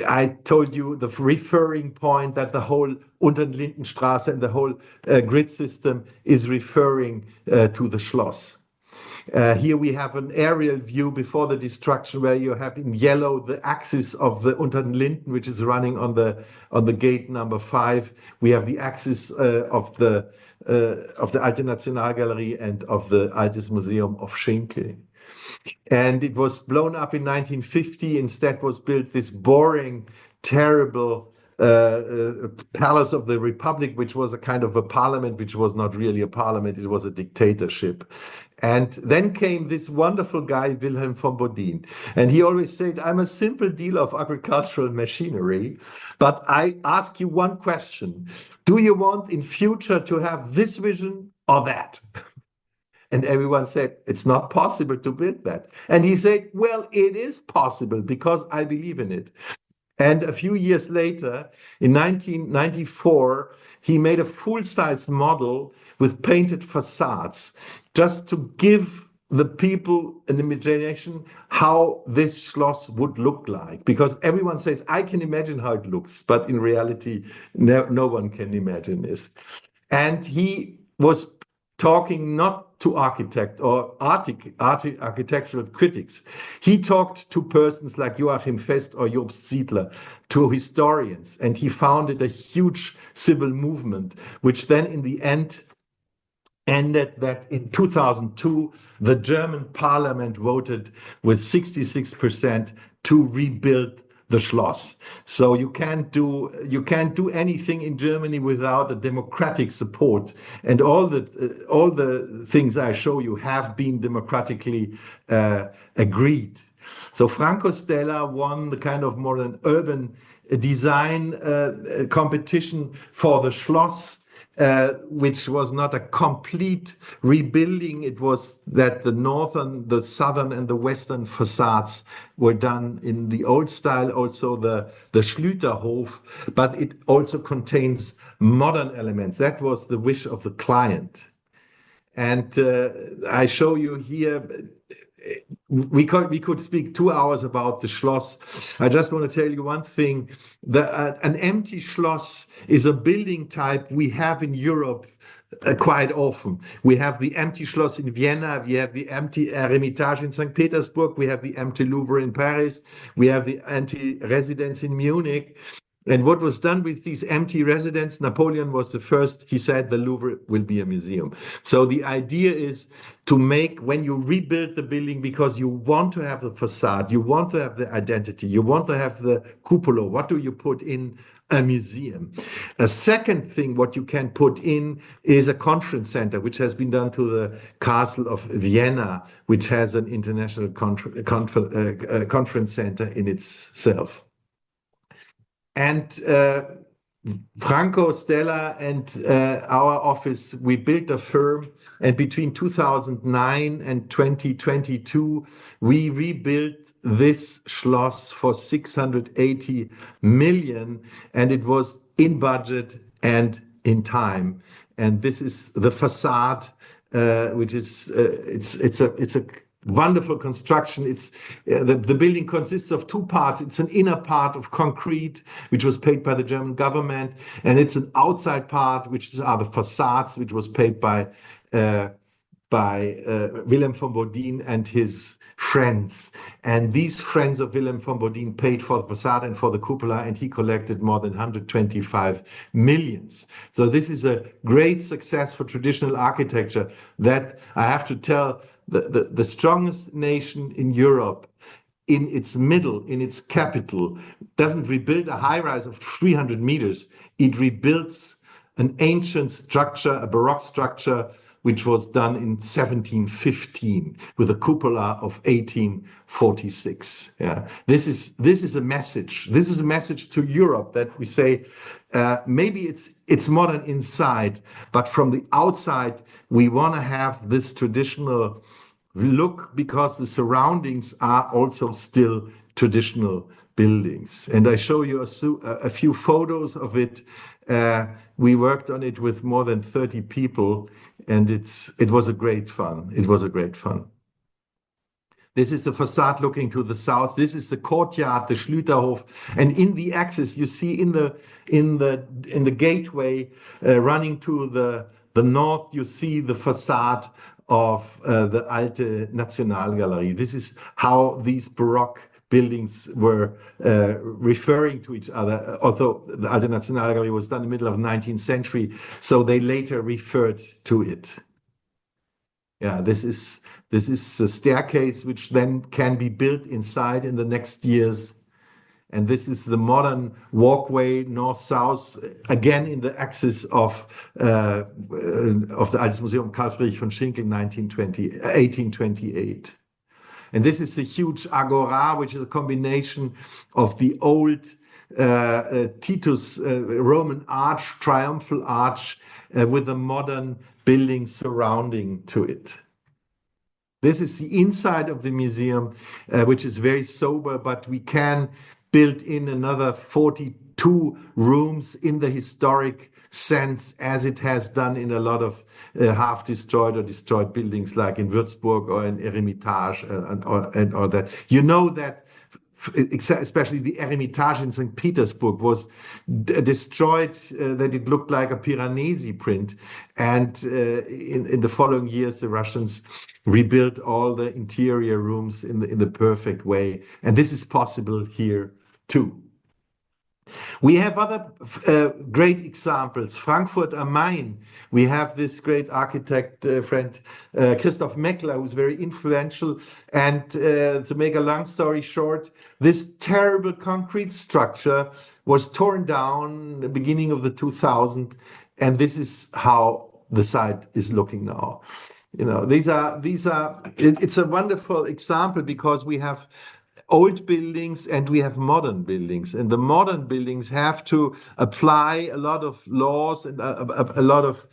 I told you the referring point that the whole Unter-den-Linden-Straße and the whole grid system is referring to the Schloss. Here we have an aerial view before the destruction where you have in yellow the axis of the Unter-den-Linden, which is running on the gate number 5. We have the axis of the Alte Nationalgalerie and of the Altes Museum of Schinkel. And it was blown up in 1950. Instead was built this boring, terrible Palace of the Republic, which was a kind of a parliament, which was not really a parliament, it was a dictatorship. And then came this wonderful guy, Wilhelm von Bodin. And he always said, I'm a simple dealer of agricultural machinery, but I ask you one question. Do you want in future to have this vision or that? And everyone said, it's not possible to build that. And he said, well, it is possible because I believe in it. And a few years later, in 1994, he made a full-size model with painted facades just to give the people an imagination how this Schloss would look like. Because everyone says, I can imagine how it looks, but in reality, no one can imagine this. And he was talking not to architect or architectural critics. He talked to persons like Joachim Fest or Jobst Siedler, to historians, and he founded a huge civil movement, which then in the end ended that in 2002, the German parliament voted with 66% to rebuild the Schloss. So you can't do anything in Germany without a democratic support. And all the things I show you have been democratically agreed. So Franco Stella won the kind of more than urban design competition for the Schloss. Which was not a complete rebuilding. It was that the southern and the western facades were done in the old style, also the Schlüterhof, but it also contains modern elements. That was the wish of the client. And I show you here, we could speak 2 hours about the Schloss. I just want to tell you one thing. An empty Schloss is a building type we have in Europe quite often. We have the empty Schloss in Vienna, we have the empty Eremitage in St. Petersburg, we have the empty Louvre in Paris, we have the empty residence in Munich. And what was done with these empty residences, Napoleon was the first, he said the Louvre will be a museum. So the idea is to make, when you rebuild the building, because you want to have the facade, you want to have the identity, you want to have the cupola, what do you put in a museum? A second thing, what you can put in is a conference center, which has been done to the castle of Vienna, which has an international conference center in itself. And Franco Stella and our office, we built a firm, and between 2009 and 2022, we rebuilt this Schloss for 680 million, and it was in budget and in time. And this is the facade, which is it's a wonderful construction. It's the building consists of 2 parts. It's an inner part of concrete, which was paid by the German government, and it's an outside part, which are the facades, which was paid by Wilhelm von Bodin and his friends. And these friends of Wilhelm von Bodin paid for the facade and for the cupola, and he collected more than 125 millions. So this is a great success for traditional architecture that I have to tell the strongest nation in Europe, in its middle, in its capital, doesn't rebuild a high rise of 300 meters. It rebuilds an ancient structure, a Baroque structure which was done in 1715 with a cupola of 1846. Yeah, this is a message. This is a message to Europe that we say maybe it's modern inside, but from the outside we want to have this traditional look because the surroundings are also still traditional buildings. And I show you a few photos of it. We worked on it with more than 30 people, and it was a great fun. It was a great fun. This is the facade looking to the south. This is the courtyard, the Schlüterhof, and in the axis you see in the gateway running to the north, you see the facade of the Alte Nationalgalerie. This is how these Baroque buildings were referring to each other, although the Alte Nationalgalerie was done in the middle of the 19th century, so they later referred to it. Yeah, this is a staircase which then can be built inside in the next years. And this is the modern walkway north-south, again in the axis of the Altes Museum Carl Friedrich von Schinkel, 1828. And this is the huge agora, which is a combination of the old Titus Roman arch, triumphal arch, with a modern building surrounding to it. This is the inside of the museum, which is very sober, but we can build in another 42 rooms in the historic sense, as it has done in a lot of half-destroyed or destroyed buildings, like in Würzburg or in Eremitage and all that. You know that especially the Eremitage in St. Petersburg was destroyed, that it looked like a Piranesi print. And in the following years, the Russians rebuilt all the interior rooms in the perfect way. And this is possible here too. We have other great examples. Frankfurt am Main, we have this great architect friend, Christoph Meckler, who's very influential. And to make a long story short, this terrible concrete structure was torn down at the beginning of the 2000s. And this is how the site is looking now. You know, it's a wonderful example because we have old buildings and we have modern buildings, and the modern buildings have to apply a lot of laws and a lot of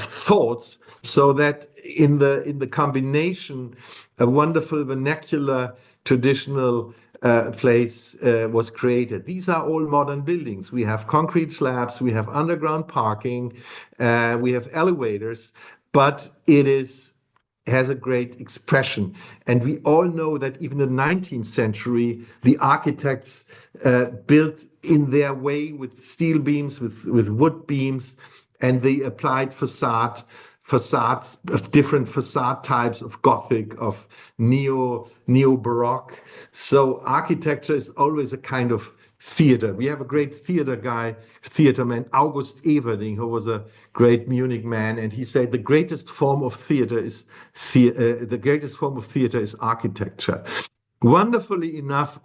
thoughts, so that in the combination, a wonderful vernacular traditional place was created. These are all modern buildings. We have concrete slabs, we have underground parking, we have elevators, but it has a great expression. And we all know that even in the 19th century, the architects built in their way with steel beams, with wood beams, and they applied facades of different facade types, of Gothic, of neo-Baroque. So architecture is always a kind of theater. We have a great theaterman, August Everding, who was a great Munich man, and he said the greatest form of theater is architecture. Wonderfully enough,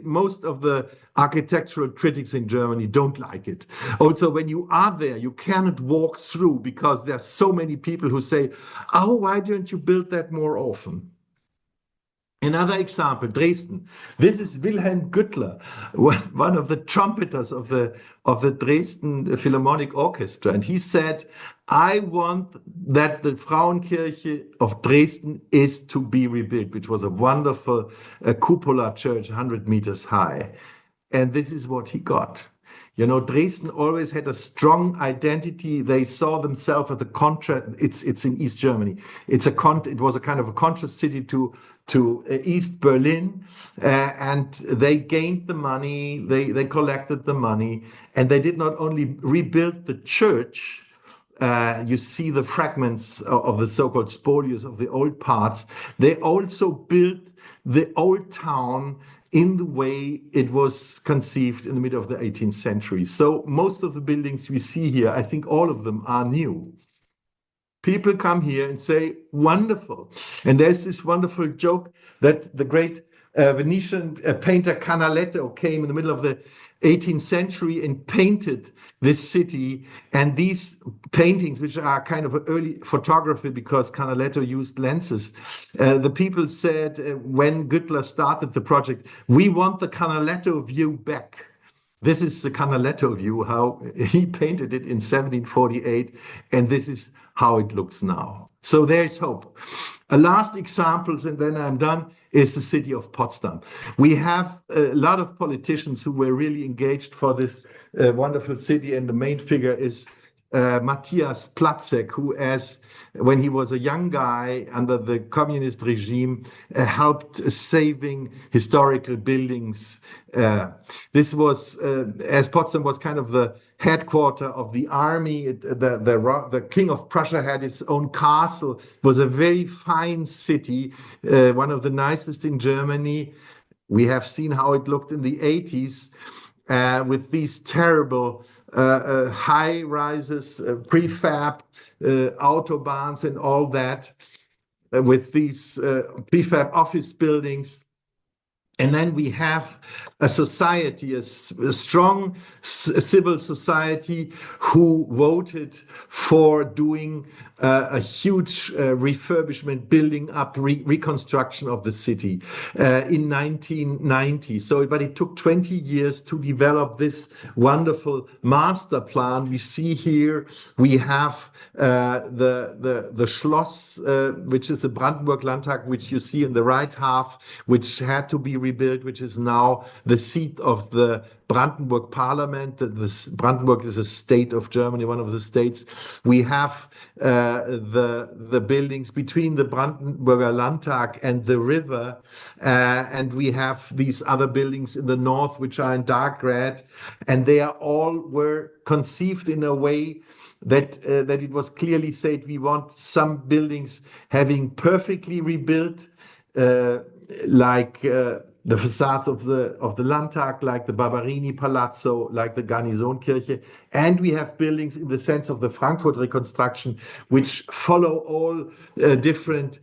most of the architectural critics in Germany don't like it. Also, when you are there, you cannot walk through because there are so many people who say, "Oh, why don't you build that more often?" Another example, Dresden. This is Wilhelm Güttler, one of the trumpeters of the Dresden Philharmonic Orchestra. And he said, "I want that the Frauenkirche of Dresden is to be rebuilt," which was a wonderful cupola church, 100 meters high. And this is what he got. You know, Dresden always had a strong identity. They saw themselves as the contrast. It's in East Germany. It was a kind of a contrast city to East Berlin, and they gained the money. They collected the money, and they did not only rebuild the church. You see the fragments of the so-called spolios of the old parts. They also built the old town in the way it was conceived in the middle of the 18th century. So most of the buildings we see here, I think all of them are new. People come here and say, "Wonderful." And there's this wonderful joke that the great Venetian painter Canaletto came in the middle of the 18th century and painted this city. And these paintings, which are kind of early photography because Canaletto used lenses, the people said when Güttler started the project, we want the Canaletto view back. This is the Canaletto view, how he painted it in 1748, and this is how it looks now. So there's hope. A last example, and then I'm done, is the city of Potsdam. We have a lot of politicians who were really engaged for this wonderful city, and the main figure is Matthias Platzek, who, when he was a young guy under the communist regime, helped saving historical buildings. This was, as Potsdam was kind of the headquarter of the army, the King of Prussia had his own castle. It was a very fine city, one of the nicest in Germany. We have seen how it looked in the 80s with these terrible high rises, prefab autobahns and all that, with these prefab office buildings. And then we have a society, a strong civil society who voted for doing a huge refurbishment, building up, reconstruction of the city in 1990. So, but it took 20 years to develop this wonderful master plan. We see here, we have the Schloss, which is the Brandenburg Landtag, which you see in the right half, which had to be rebuilt, which is now the seat of the Brandenburg Parliament. Brandenburg is a state of Germany, one of the states. We have the buildings between the Brandenburger Landtag and the river, and we have these other buildings in the north, which are in dark red, and they were conceived in a way that it was clearly said we want some buildings having perfectly rebuilt, like the facades of the Landtag, like the Barberini Palazzo, like the Garnisonkirche. And we have buildings in the sense of the Frankfurt reconstruction, which follow all different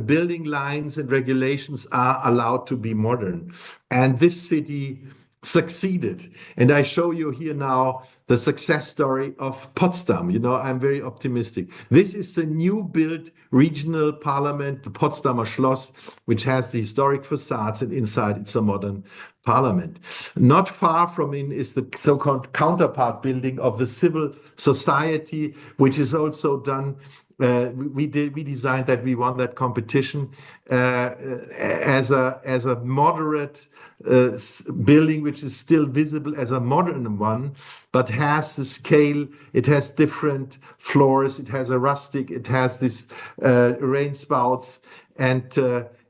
building lines and regulations are allowed to be modern. And this city succeeded. And I show you here now the success story of Potsdam. You know, I'm very optimistic. This is the new built regional parliament, the Potsdamer Schloss, which has the historic facades, and inside it's a modern parliament. Not far from it is the so-called counterpart building of the civil society, which is also done. We designed that, we won that competition as a moderate building, which is still visible as a modern one, but has the scale. It has different floors. It has a rustic. It has this rain spouts, and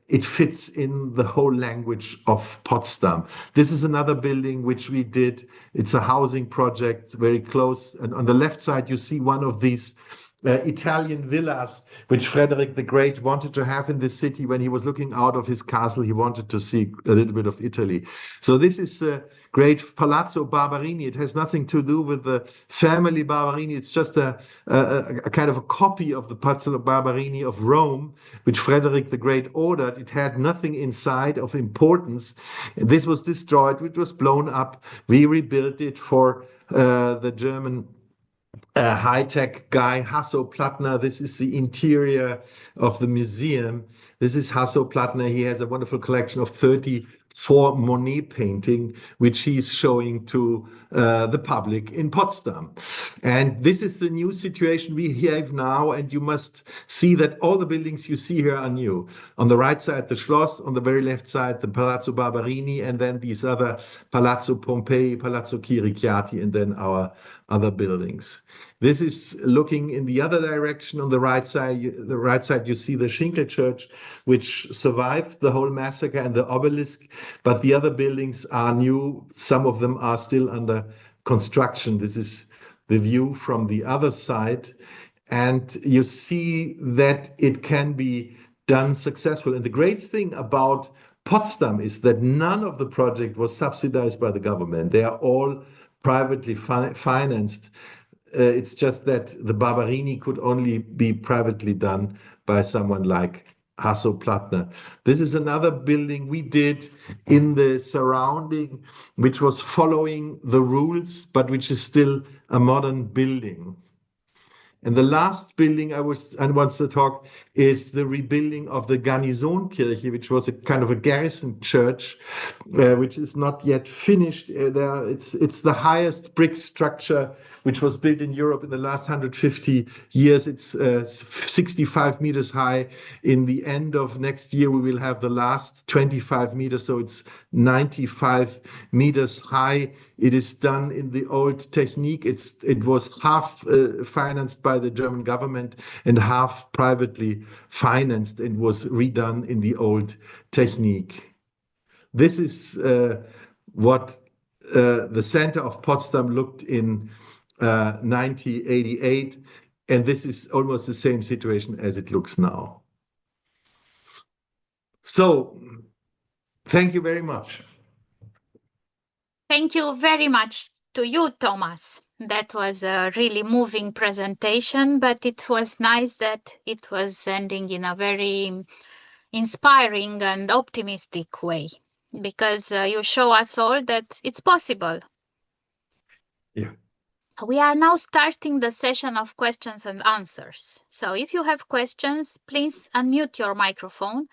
it fits in the whole language of Potsdam. This is another building which we did. It's a housing project very close. And on the left side, you see one of these Italian villas, which Frederick the Great wanted to have in the city. When he was looking out of his castle, he wanted to see a little bit of Italy. So this is a great Palazzo Barberini. It has nothing to do with the family Barberini. It's just a kind of a copy of the Palazzo Barberini of Rome, which Frederick the Great ordered. It had nothing inside of importance. This was destroyed. It was blown up. We rebuilt it for the German high-tech guy, Hasso Plattner. This is the interior of the museum. This is Hasso Plattner. He has a wonderful collection of 34 Monet painting, which he's showing to the public in Potsdam. And this is the new situation we have now. And you must see that all the buildings you see here are new. On the right side, the Schloss. On the very left side, the Palazzo Barberini. And then these other Palazzo Pompei, Palazzo Chirichiati, and then our other buildings. This is looking in the other direction. On the right side, you see the Schinkel Church, which survived the whole massacre, and the obelisk. But the other buildings are new. Some of them are still under construction. This is the view from the other side. And you see that it can be done successful. And the great thing about Potsdam is that none of the project was subsidized by the government. They are all privately financed. It's just that the Barberini could only be privately done by someone like Hasso-Plattner. This is another building we did in the surrounding, which was following the rules, but which is still a modern building. And the last building I want to talk is the rebuilding of the Garnisonkirche, which was a kind of a garrison church, which is not yet finished. It's the highest brick structure which was built in Europe in the last 150 years. It's 65 meters high. In the end of next year, we will have the last 25 meters, so it's 95 meters high. It is done in the old technique. It was half financed by the German government and half privately financed, and was redone in the old technique. This is what the center of Potsdam looked in 1988, and this is almost the same situation as it looks now. So, thank you very much. Thank you very much to you, Thomas. That was a really moving presentation, but it was nice that it was ending in a very inspiring and optimistic way, because you show us all that it's possible. Yeah. We are now starting the session of questions and answers. So if you have questions, please unmute your microphone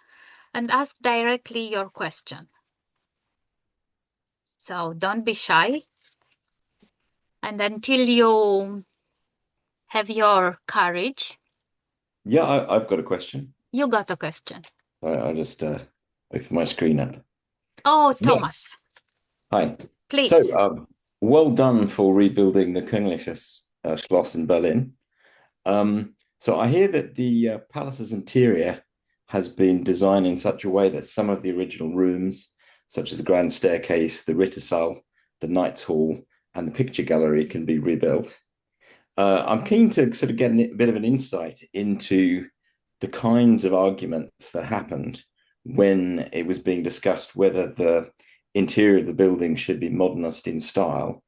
and ask directly your question. So don't be shy. And until you have your courage. Yeah, I've got a question. You got a question. I'll just open my screen up. Oh, Thomas. Yeah. Hi. Please. So, well done for rebuilding the Königliche Schloss in Berlin. So I hear that the palace's interior has been designed in such a way that some of the original rooms, such as the grand staircase, the Rittersaal, the Knights Hall, and the picture gallery, can be rebuilt. I'm keen to sort of get a bit of an insight into the kinds of arguments that happened when it was being discussed whether the interior of the building should be modernist in style,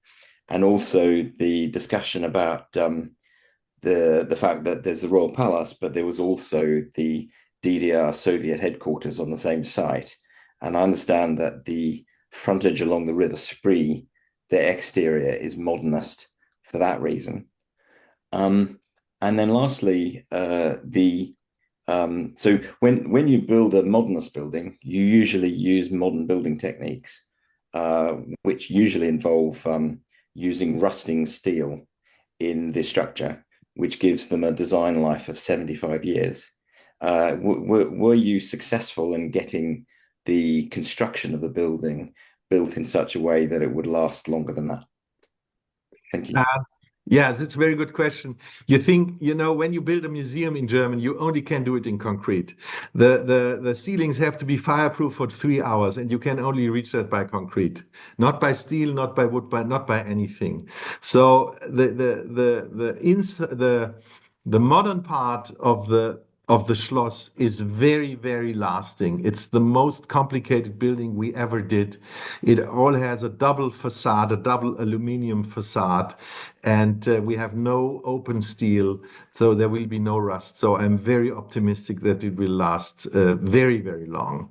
and also the discussion about the fact that there's the Royal Palace, but there was also the DDR Soviet headquarters on the same site. And I understand that the frontage along the River Spree, the exterior is modernist for that reason. And then lastly, so when you build a modernist building, you usually use modern building techniques, which usually involve using rusting steel in the structure, which gives them a design life of 75 years. Were you successful in getting the construction of the building built in such a way that it would last longer than that? Thank you. Yeah, that's a very good question. You think, when you build a museum in Germany, you only can do it in concrete. The ceilings have to be fireproof for 3 hours, and you can only reach that by concrete, not by steel, not by wood, not by anything. So the modern part of the Schloss is very, very lasting. It's the most complicated building we ever did. It all has a double facade, a double aluminum facade, and we have no open steel, so there will be no rust. So I'm very optimistic that it will last very, very long.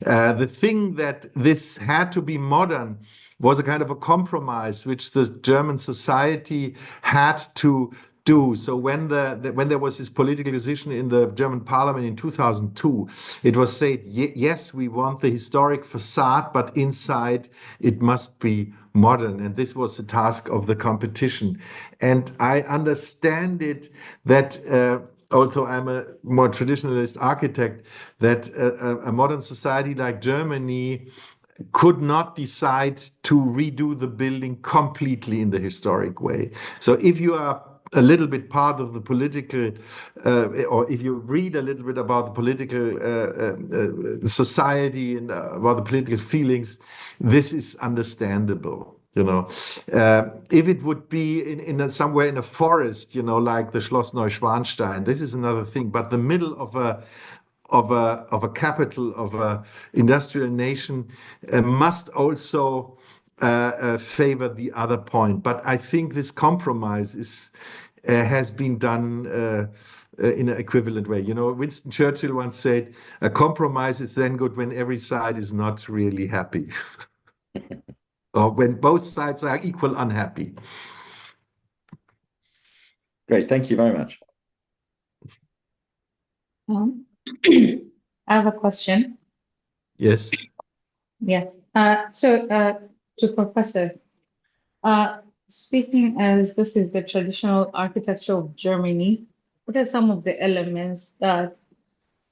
The thing that this had to be modern was a kind of a compromise which the German society had to do. So when there was this political decision in the German parliament in 2002, it was said, yes, we want the historic facade, but inside it must be modern. And this was the task of the competition. And I understand it that although I'm a more traditionalist architect, that a modern society like Germany could not decide to redo the building completely in the historic way. So if you are a little bit part of the political, or if you read a little bit about the political society and about the political feelings, this is understandable. If it would be in somewhere in a forest, like the Schloss Neuschwanstein, this is another thing. But the middle of a capital of a industrial nation must also favor the other point. But I think this compromise has been done in an equivalent way. You know, Winston Churchill once said, "A compromise is then good when every side is not really happy, or when both sides are equal unhappy." Great, thank you very much. I have a question. Yes. Yes. To Professor, speaking as this is the traditional architecture of Germany, what are some of the elements that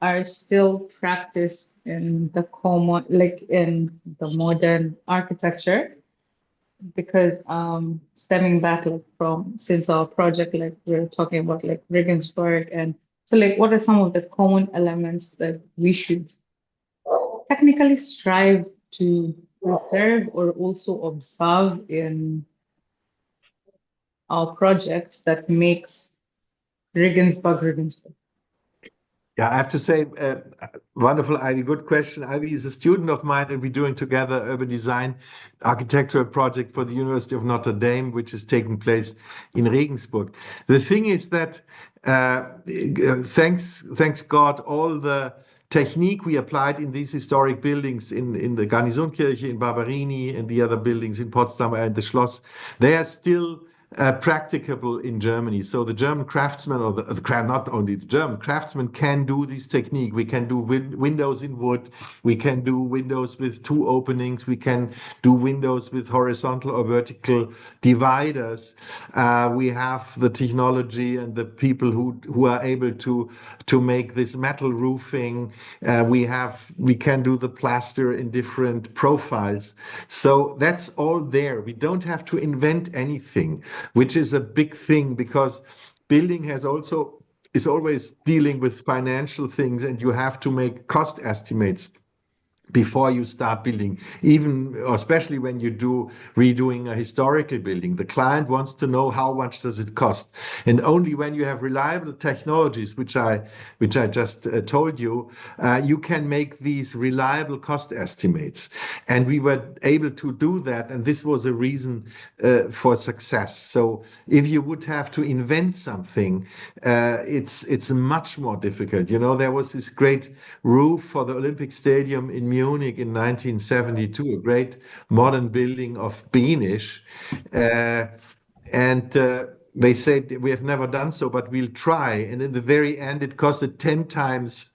are still practiced in the common, like in the modern architecture? Because stemming back like from since our project, like we're talking about like Regensburg, and so like what are some of the common elements that we should technically strive to preserve or also observe in our project that makes Regensburg Regensburg? Yeah, I have to say, wonderful, Ivy. Good question. Ivy is a student of mine, and we're doing together urban design architectural project for the University of Notre Dame, which is taking place in Regensburg. The thing is that, thanks God, all the technique we applied in these historic buildings in the Garnisonkirche in Barberini and the other buildings in Potsdam and the Schloss, they are still practicable in Germany. So the German craftsmen, or not only the German craftsmen, can do this technique. We can do windows in wood. We can do windows with two openings. We can do windows with horizontal or vertical dividers. We have the technology and the people who are able to make this metal roofing. We can do the plaster in different profiles. So that's all there. We don't have to invent anything, which is a big thing, because building is always dealing with financial things, and you have to make cost estimates before you start building, even or especially when you do redoing a historical building. The client wants to know how much does it cost, and only when you have reliable technologies, which I just told you, you can make these reliable cost estimates. And we were able to do that, and this was a reason for success. So if you would have to invent something, it's much more difficult. You know, there was this great roof for the Olympic Stadium in Munich in 1972, a great modern building of Beanish. And they said, we have never done so, but we'll try. And in the very end, it costed 10 times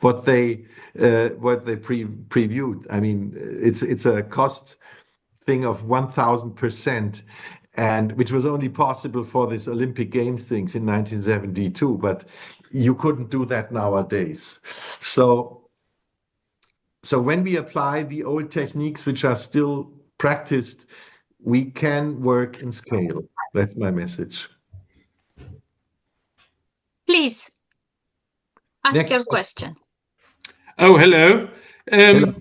what they previewed. I mean, it's a cost thing of 1,000%, and which was only possible for this Olympic Games things in 1972. But you couldn't do that nowadays. So when we apply the old techniques, which are still practiced, we can work in scale. That's my message. Please ask Next your question. Oh, hello. Hello.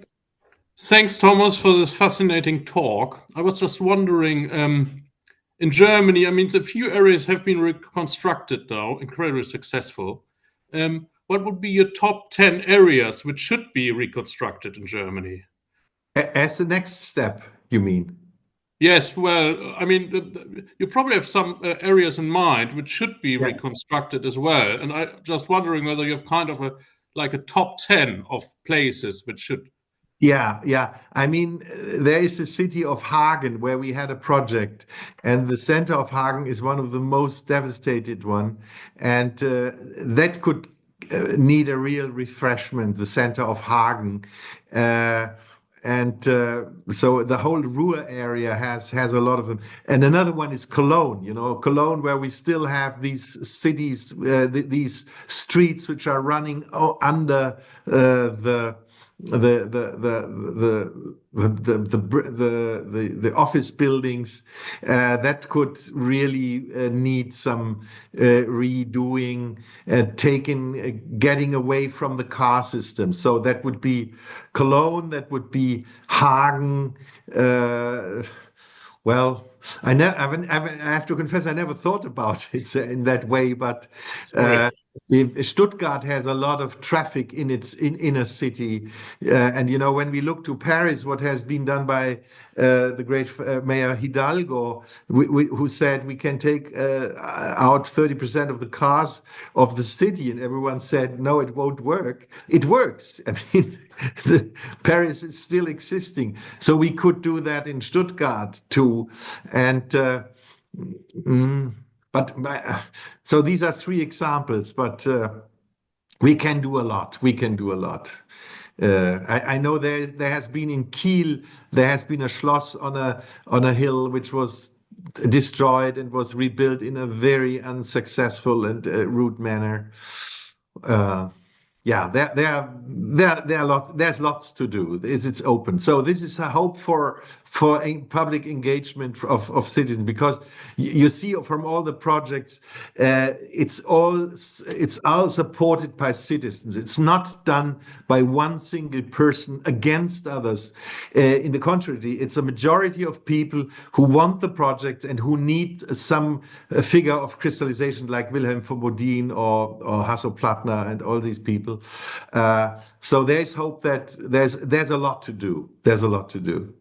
Thanks, Thomas, for this fascinating talk. I was just wondering, in Germany, I mean, a few areas have been reconstructed now, incredibly successful. What would be your top 10 areas which should be reconstructed in Germany? As the next step, you mean? Yes, well, I mean, you probably have some areas in mind which should be reconstructed as well. And I'm just wondering whether you have kind of a top 10 of places which should. Yeah. I mean, there is the city of Hagen where we had a project, and the center of Hagen is one of the most devastated one, and that could need a real refreshment. The center of Hagen. So the whole Ruhr area has a lot of them. And another one is Cologne, Cologne, where we still have these cities, these streets which are running under the office buildings that could really need some redoing, getting away from the car system. So that would be Cologne, that would be Hagen. Well, I have to confess, I never thought about it in that way, but Stuttgart has a lot of traffic in its inner city, and when we look to Paris, what has been done by the great Mayor Hidalgo, who said we can take out 30% of the cars of the city, and everyone said no, it won't work. It works. I mean, Paris is still existing, so we could do that in Stuttgart too, and. But so these are three examples, but we can do a lot. We can do a lot. I know there has been in Kiel, there has been a Schloss on a hill which was destroyed and was rebuilt in a very unsuccessful and rude manner. Yeah, there's lots to do. It's open. So this is a hope for public engagement of citizens, because you see from all the projects, it's all supported by citizens. It's not done by one single person against others. In the contrary, it's a majority of people who want the project and who need some figure of crystallization, like Wilhelm von Bodin or Hasso Plattner and all these people. So there's hope that there's a lot to do. There's a lot to do.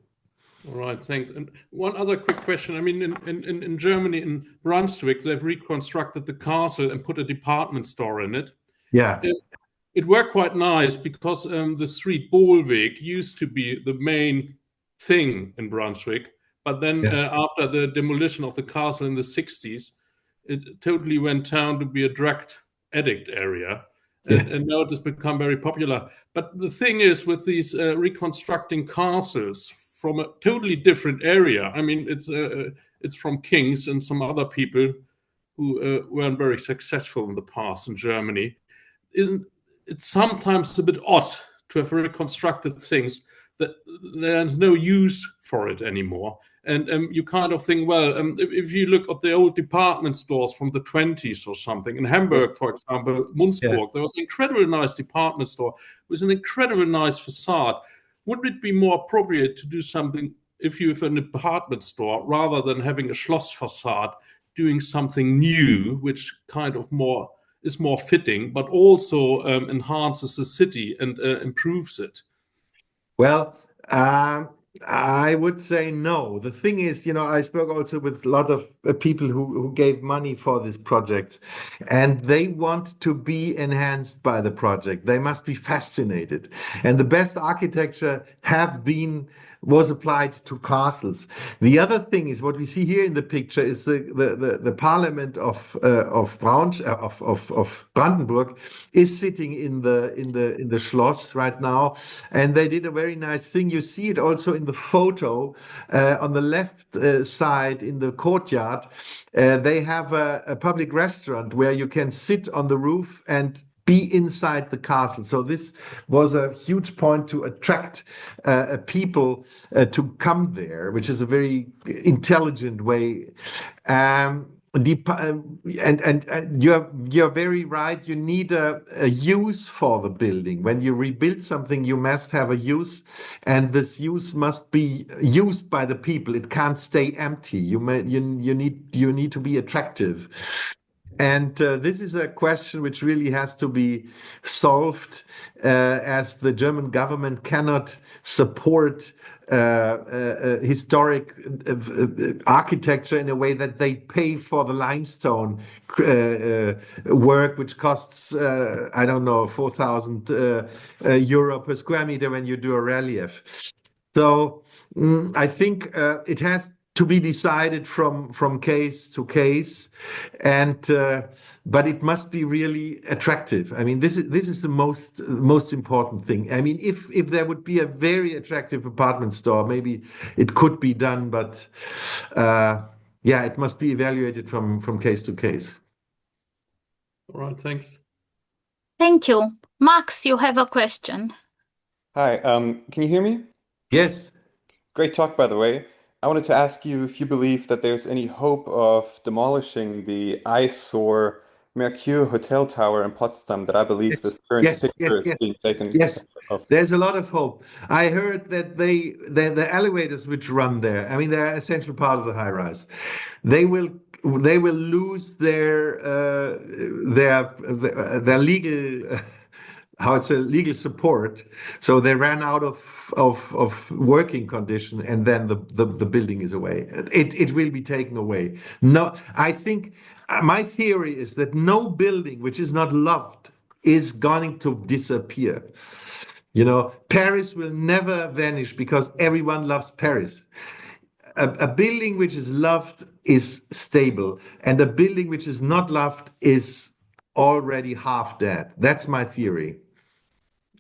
All right, thanks. And one other quick question. I mean, in Germany, in Brunswick, they've reconstructed the castle and put a department store in it. Yeah. It worked quite nice because the street Bolweg used to be the main thing in Brunswick. But then after the demolition of the castle in the 60s, it totally went down to be a drug addict area. And now it has become very popular. But the thing is, with these reconstructing castles from a totally different area, I mean, it's from kings and some other people who weren't very successful in the past in Germany. Isn't it sometimes a bit odd to have reconstructed things that there's no use for it anymore? And you kind of think, well, if you look at the old department stores from the 20s or something, in Hamburg, for example, Munzburg, there was an incredibly nice department store with an incredibly nice facade. Wouldn't it be more appropriate to do something, if you have an department store, rather than having a Schloss facade, doing something new, which kind of is more fitting, but also enhances the city and improves it? Well, I would say no. The thing is, I spoke also with a lot of people who gave money for this project, and they want to be enhanced by the project. They must be fascinated. And the best architecture was applied to castles. The other thing is what we see here in the picture is the Parliament of Brandenburg is sitting in the Schloss right now, and they did a very nice thing. You see it also in the photo on the left side in the courtyard. They have a public restaurant where you can sit on the roof and be inside the castle. So this was a huge point to attract people to come there, which is a very intelligent way. And you're very right. You need a use for the building. When you rebuild something, you must have a use, and this use must be used by the people. It can't stay empty. You need to be attractive. And this is a question which really has to be solved, as the German government cannot support historic architecture in a way that they pay for the limestone work, which costs, I don't know, 4,000 euro per square meter when you do a relief. So I think it has to be decided from case to case, but it must be really attractive. I mean, this is the most important thing. I mean, if there would be a very attractive apartment store, maybe it could be done, but it must be evaluated from case to case. All right, thanks. Thank you. Max, you have a question. Hi, can you hear me? Yes. Great talk, by the way. I wanted to ask you if you believe that there's any hope of demolishing the eyesore Mercure Hotel Tower in Potsdam that I believe this current picture is being taken of. There's a lot of hope. I heard that the elevators which run there, I mean, they're an essential part of the high rise. They will they will lose their legal how it's a legal support. So they ran out of working condition, and then the building is away. It will be taken away. No, I think my theory is that no building which is not loved is going to disappear. You know, Paris will never vanish because everyone loves Paris. A building which is loved is stable, and a building which is not loved is already half dead. That's my theory.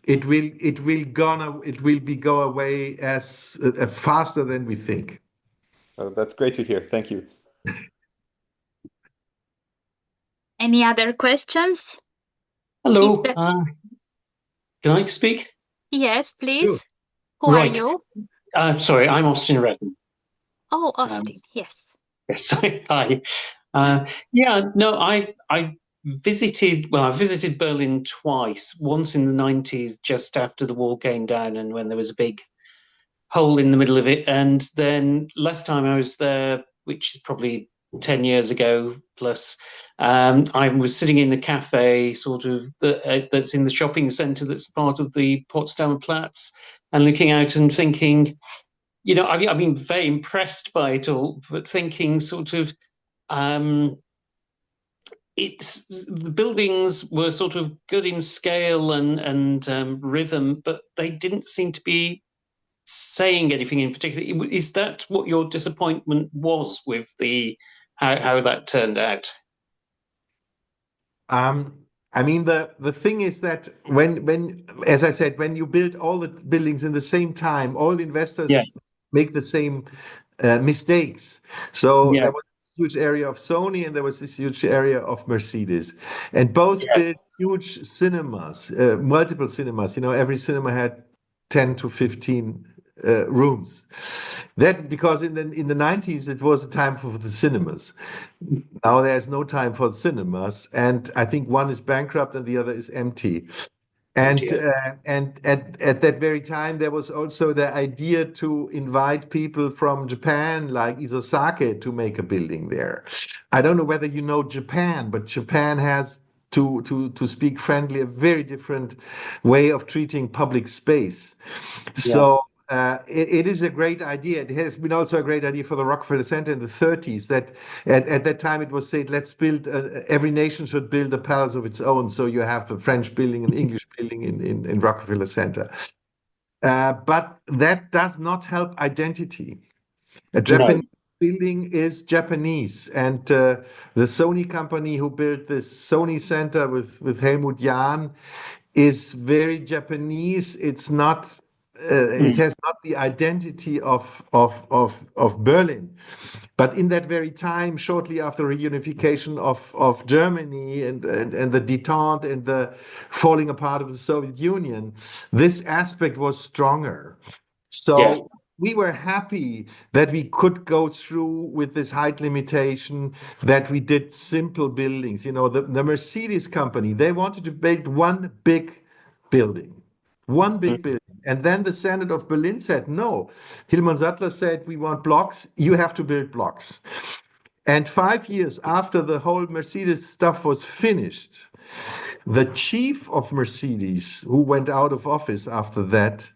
It will be go away as faster than we think. Oh, that's great to hear. Thank you. Any other questions? Hello. Can I speak? Yes, please. Sure. Who Right. are you? Sorry, I'm Austin Redden. Oh, Austin. Yes. Sorry. Hi. Yeah. No, I visited. Well, I visited Berlin twice. Once in the 90s, just after the wall came down, and when there was a big hole in the middle of it. And then last time I was there, which is probably 10 years ago plus, I was sitting in the cafe, sort of that's in the shopping centre, that's part of the Potsdamer Platz, and looking out and thinking, you know, I've been very impressed by it all, but thinking sort of, it's the buildings were sort of good in scale and rhythm, but they didn't seem to be saying anything in particular. Is that what your disappointment was with the how that turned out? I mean, the thing is that when, as I said, when you build all the buildings in the same time, all the investors Yeah. make the same mistakes. So Yeah. there was a huge area of Sony, and there was this huge area of Mercedes, and both Yeah. built huge cinemas, multiple cinemas. You know, every cinema had 10 to 15 rooms. That because in the 90s it was a time for the cinemas. Now there's no time for the cinemas, and I think one is bankrupt and the other is empty. And dear. and at that very time, there was also the idea to invite people from Japan, like Isosake, to make a building there. I don't know whether you know Japan, but Japan has, to speak friendly, a very different way of treating public space. Yeah. So it is a great idea. It has been also a great idea for the Rockefeller Center in the 30s, that at that time it was said, let's build, every nation should build a palace of its own. So you have a French building, an English building in Rockefeller Center. But that does not help identity. A No. Japanese building is Japanese. And the Sony company who built this Sony Center with Helmut Jahn is very Japanese. It's not. It has not the identity of Berlin. But in that very time, shortly after reunification of Germany and the detente and the falling apart of the Soviet Union, this aspect was stronger. So Yes. we were happy that we could go through with this height limitation, that we did simple buildings. You know, the Mercedes company, they wanted to build one big building. One big building. And then the Senate of Berlin said, no. Hilman Sattler said, we want blocks. You have to build blocks. And 5 years after the whole Mercedes stuff was finished, the chief of Mercedes, who went out of office after that,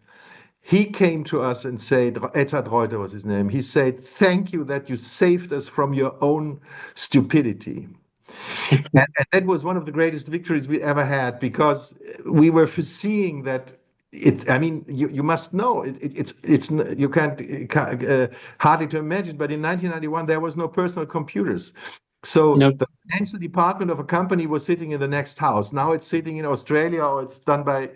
he came to us and said, Edzard Reuter was his name. He said, thank you that you saved us from your own stupidity. And that was one of the greatest victories we ever had, because we were foreseeing that I mean, you must know it's you can't hardly to imagine, but in 1991 there was no personal computers. So No. the financial department of a company was sitting in the next house. Now it's sitting in Australia, or it's done by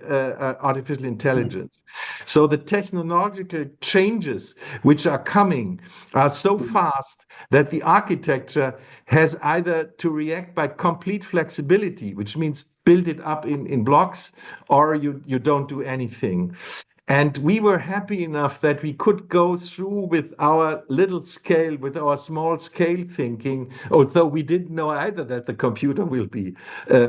artificial intelligence. So the technological changes which are coming are so fast that the architecture has either to react by complete flexibility, which means build it up in blocks, or you don't do anything. And we were happy enough that we could go through with our little scale, with our small scale thinking, although we didn't know either that the computer will be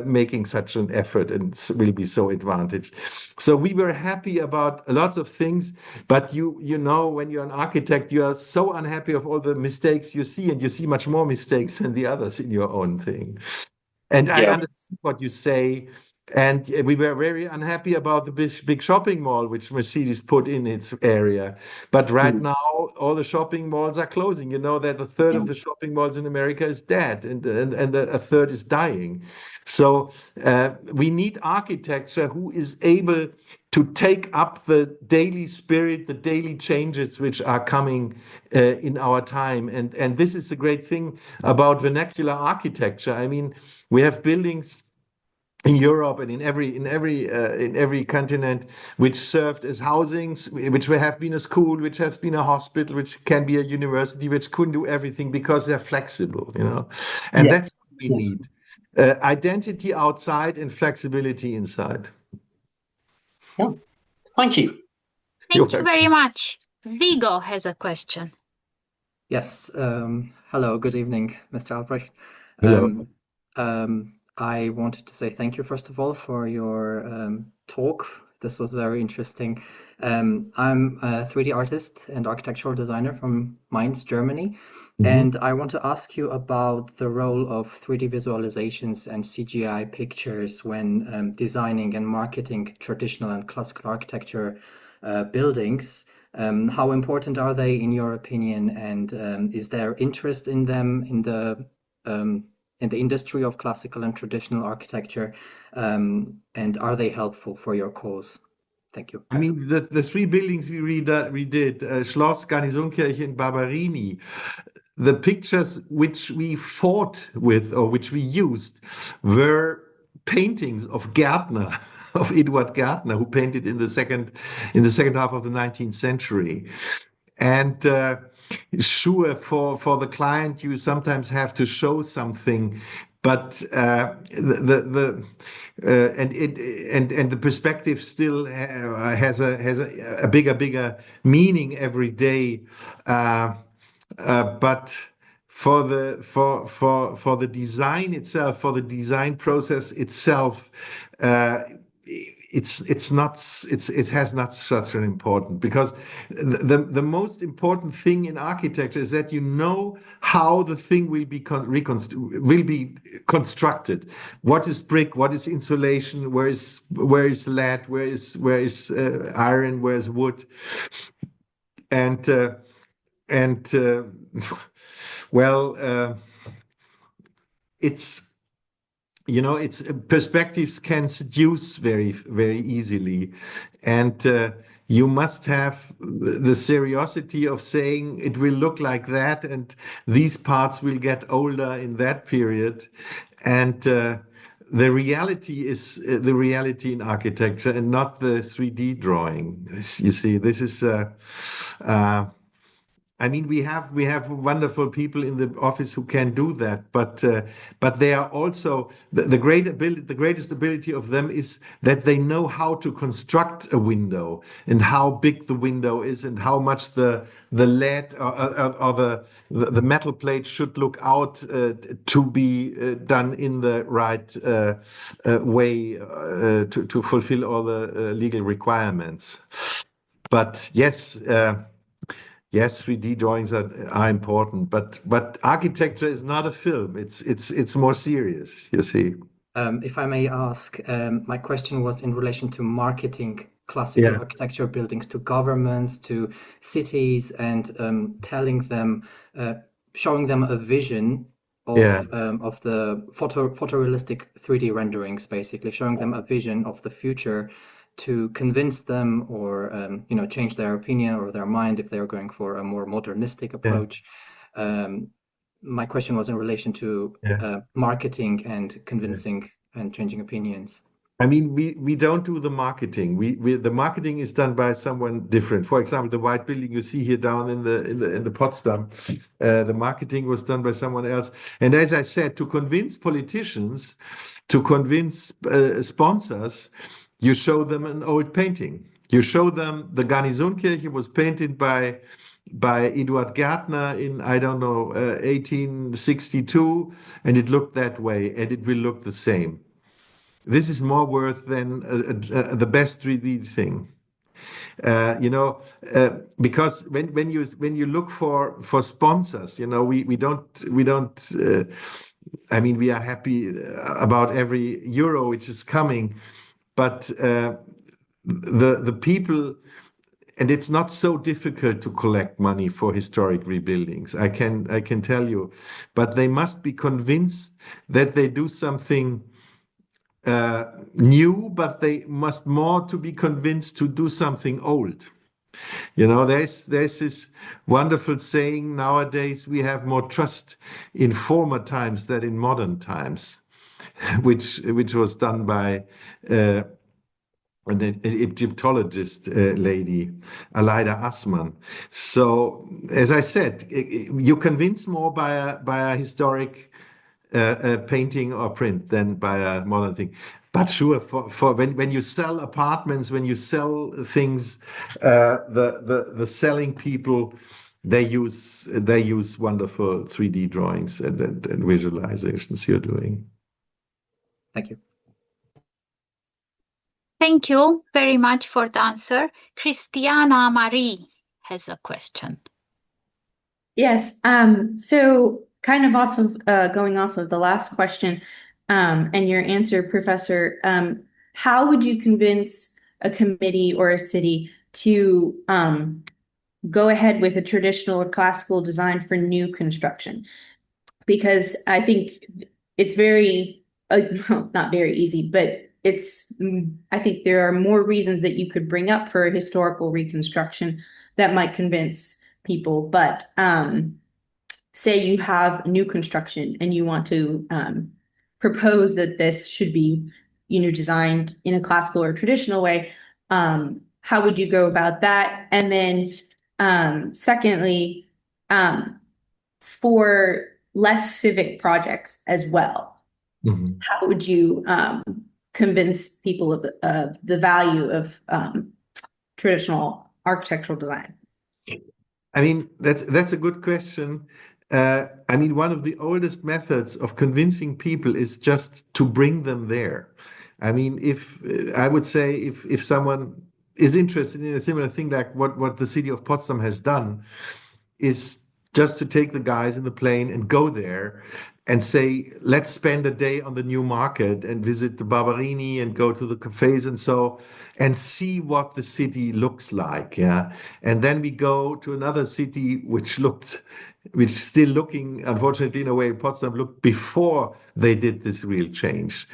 making such an effort and will be so advantaged. So we were happy about lots of things, but you know, when you're an architect, you are so unhappy of all the mistakes you see, and you see much more mistakes than the others in your own thing. And I understand what you say. And we were very unhappy about the big shopping mall which Mercedes put in its area. But right now, all the shopping malls are closing. You know that a third of the shopping malls in America is dead, and a third is dying. So we need architecture who is able to take up the daily spirit, the daily changes which are coming in our time. And this is the great thing about vernacular architecture. I mean, we have buildings in Europe and in every continent, which served as housings, which have been a school, which has been a hospital, which can be a university, which couldn't do everything because they're flexible, you know, and that's what we need: identity outside and flexibility inside. Yeah. Thank you. Thank you very much. Vigo has a question. Yes. Hello. Good evening, Mr. Albrecht. Hello. I wanted to say thank you, first of all, for your talk. This was very interesting. I'm a 3D artist and architectural designer from Mainz, Germany. And I want to ask you about the role of 3D visualizations and CGI pictures when designing and marketing traditional and classical architecture buildings. How important are they in your opinion? And is there interest in them in the industry of classical and traditional architecture, and are they helpful for your cause? Thank you. I mean, the three buildings we did, Schloss, Garnisonkirche, and Barberini, the pictures which we fought with or which we used were paintings of Gärtner, of Eduard Gärtner, who painted in the second half of the 19th century. And sure, for the client, you sometimes have to show something, but the perspective still has a bigger meaning every day. But for the design itself, for the design process itself, it has not such an important, because the most important thing in architecture is that you know how the thing will be constructed. What is brick? What is insulation? Where is lead? Where is iron? Where is wood? And well, it's, you know, it's perspectives can seduce very, very easily, and you must have the seriosity of saying it will look like that, and these parts will get older in that period, and the reality is the reality in architecture and not the 3D drawing. You see, this is. I mean, we have wonderful people in the office who can do that, but they are also the greatest ability of them is that they know how to construct a window and how big the window is and how much the lead or the metal plate should look out to be done in the right way to fulfill all the legal requirements. But yes. Yes, 3D drawings are important, but architecture is not a film. It's more serious, you see. If I may ask, my question was in relation to marketing classical architecture buildings to governments, to cities, and telling them, showing them a vision of the photorealistic 3D renderings, basically showing them a vision of the future, to convince them or change their opinion or their mind if they're going for a more modernistic approach. My question was in relation to marketing and convincing and changing opinions. I mean, we don't do the marketing. The marketing is done by someone different. For example, the white building you see here down in the Potsdam, the marketing was done by someone else. And as I said, to convince politicians, to convince sponsors, you show them an old painting. You show them the Garnisonkirche was painted by Eduard Gärtner in, I don't know, 1862, and it looked that way, and it will look the same. This is more worth than the best 3D thing. Because when you look for sponsors, we don't. I mean, we are happy about every euro which is coming, but the people. And it's not so difficult to collect money for historic rebuildings. I can tell you, but they must be convinced that they do something new, but they must more to be convinced to do something old. There's this wonderful saying nowadays: we have more trust in former times than in modern times, which was done by an Egyptologist lady, Aleida Assmann. So, as I said, you convince more by a historic painting or print than by a modern thing. But sure, for when you sell apartments, when you sell things, the selling people, they use wonderful 3D drawings and visualizations you're doing. Thank you. Thank you very much for the answer. Christiana Marie has a question. Yes. So kind of going off of the last question, and your answer, Professor, how would you convince a committee or a city to go ahead with a traditional or classical design for new construction? Because I think it's very, well, not very easy, but I think there are more reasons that you could bring up for a historical reconstruction that might convince people. But say you have new construction and you want to propose that this should be, designed in a classical or traditional way. How would you go about that? And then secondly, for less civic projects as well, how would you convince people of the value of traditional architectural design? I mean, that's a good question. I mean, one of the oldest methods of convincing people is just to bring them there. I mean, I would say if someone is interested in a similar thing like what the city of Potsdam has done, is just to take the guys in the plane and go there and say, let's spend a day on the new market and visit the Barberini and go to the cafes and see what the city looks like. Yeah. And then we go to another city which still looking, unfortunately, in a way, Potsdam looked before they did this real change.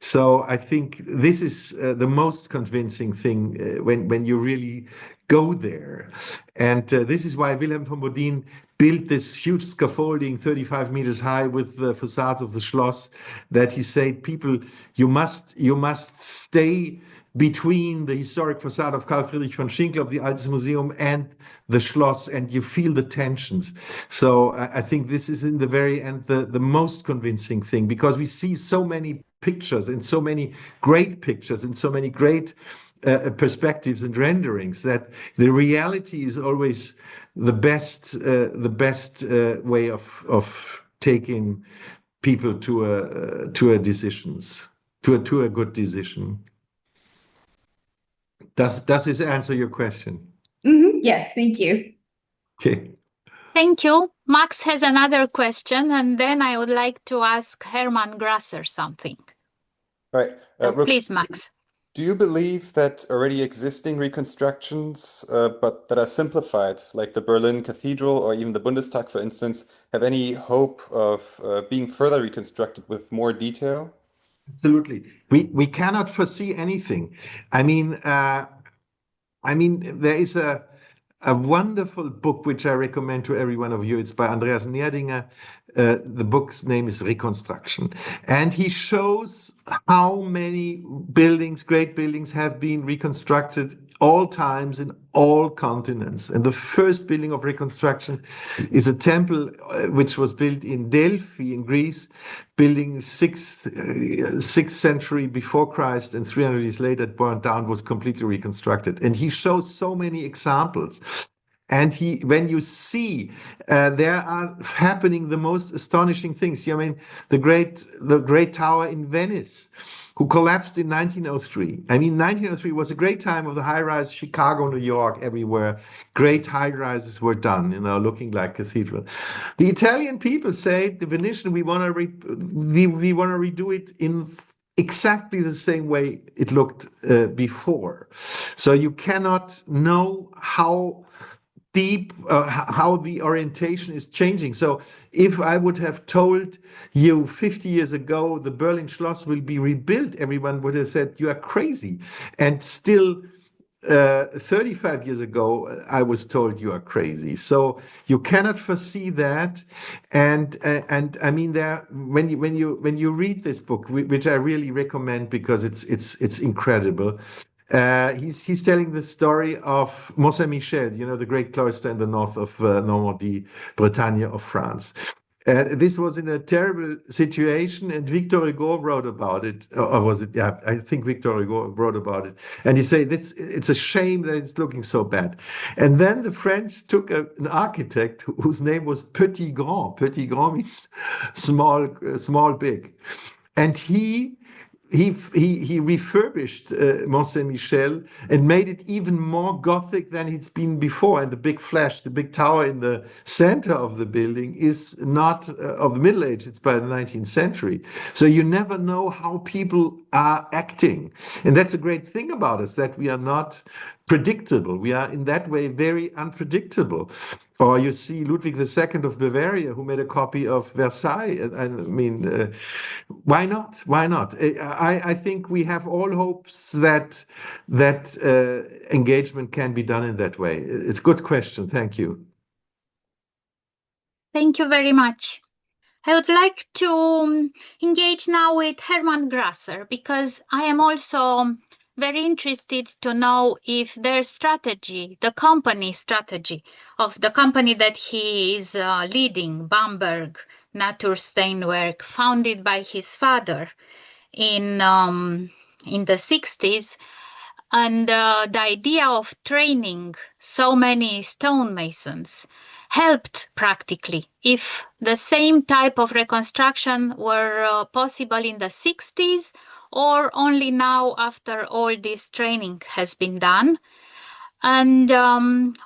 So I think this is the most convincing thing when you really go there. And this is why Wilhelm von Bodin built this huge scaffolding 35 meters high with the facades of the Schloss, that he said, people, you must stay between the historic facade of Karl Friedrich von Schinkel of the Altes Museum and the Schloss, and you feel the tensions. So I think this is in the very end the most convincing thing, because we see so many pictures and so many great pictures and so many great perspectives and renderings that the reality is always the best way of taking people to a decisions, to a good decision. Does this answer your question? Yes, thank you. Okay. Thank you. Max has another question, and then I would like to ask Hermann Grasser something. Right. Please, Max. Do you believe that already existing reconstructions, but that are simplified, like the Berlin Cathedral or even the Bundestag, for instance, have any hope of being further reconstructed with more detail? Absolutely. We cannot foresee anything. I mean, there is a wonderful book which I recommend to every one of you. It's by Andreas Nerdinger, The book's name is Reconstruction. And he shows how many buildings, great buildings, have been reconstructed all times in all continents. And the first building of reconstruction is a temple which was built in Delphi in Greece, building sixth century before Christ, and 300 years later it burned down, was completely reconstructed. And he shows so many examples. And when you see, there are happening the most astonishing things. I mean, the great tower in Venice, who collapsed in 1903. I mean, 1903 was a great time of the high-rise, Chicago, New York, everywhere. Great high-rises were done, looking like cathedral. The Italian people say, the Venetian, we want to redo it in exactly the same way it looked before. So you cannot know how deep, how the orientation is changing. So if I would have told you 50 years ago the Berlin Schloss will be rebuilt, everyone would have said you are crazy. And still 35 years ago, I was told you are crazy. So you cannot foresee that. And I mean, when you read this book, which I really recommend because it's incredible. He's telling the story of Mont Saint-Michel, the great cloister in the north of Normandy, Bretagne of France. This was in a terrible situation, and Victor Hugo wrote about it, or was it? Yeah, I think Victor Hugo wrote about it, and he said it's a shame that it's looking so bad. And then the French took an architect whose name was Petit Grand. Petit Grand means small, big, and he refurbished Mont Saint-Michel and made it even more Gothic than it's been before. And the big flash, the big tower in the center of the building is not of the Middle Age, it's by the 19th century. So you never know how people are acting. And that's a great thing about us, that we are not predictable. We are in that way very unpredictable. Or you see Ludwig II of Bavaria, who made a copy of Versailles. I mean, why not? Why not? I think we have all hopes that engagement can be done in that way. It's a good question. Thank you. Thank you very much. I would like to engage now with Hermann Grasser, because I am also very interested to know if their strategy, the company strategy of the company that he is leading, Bamberg Natursteinwerk, founded by his father in the 60s, and the idea of training so many stonemasons helped practically. If the same type of reconstruction were possible in the 60s, or only now after all this training has been done. And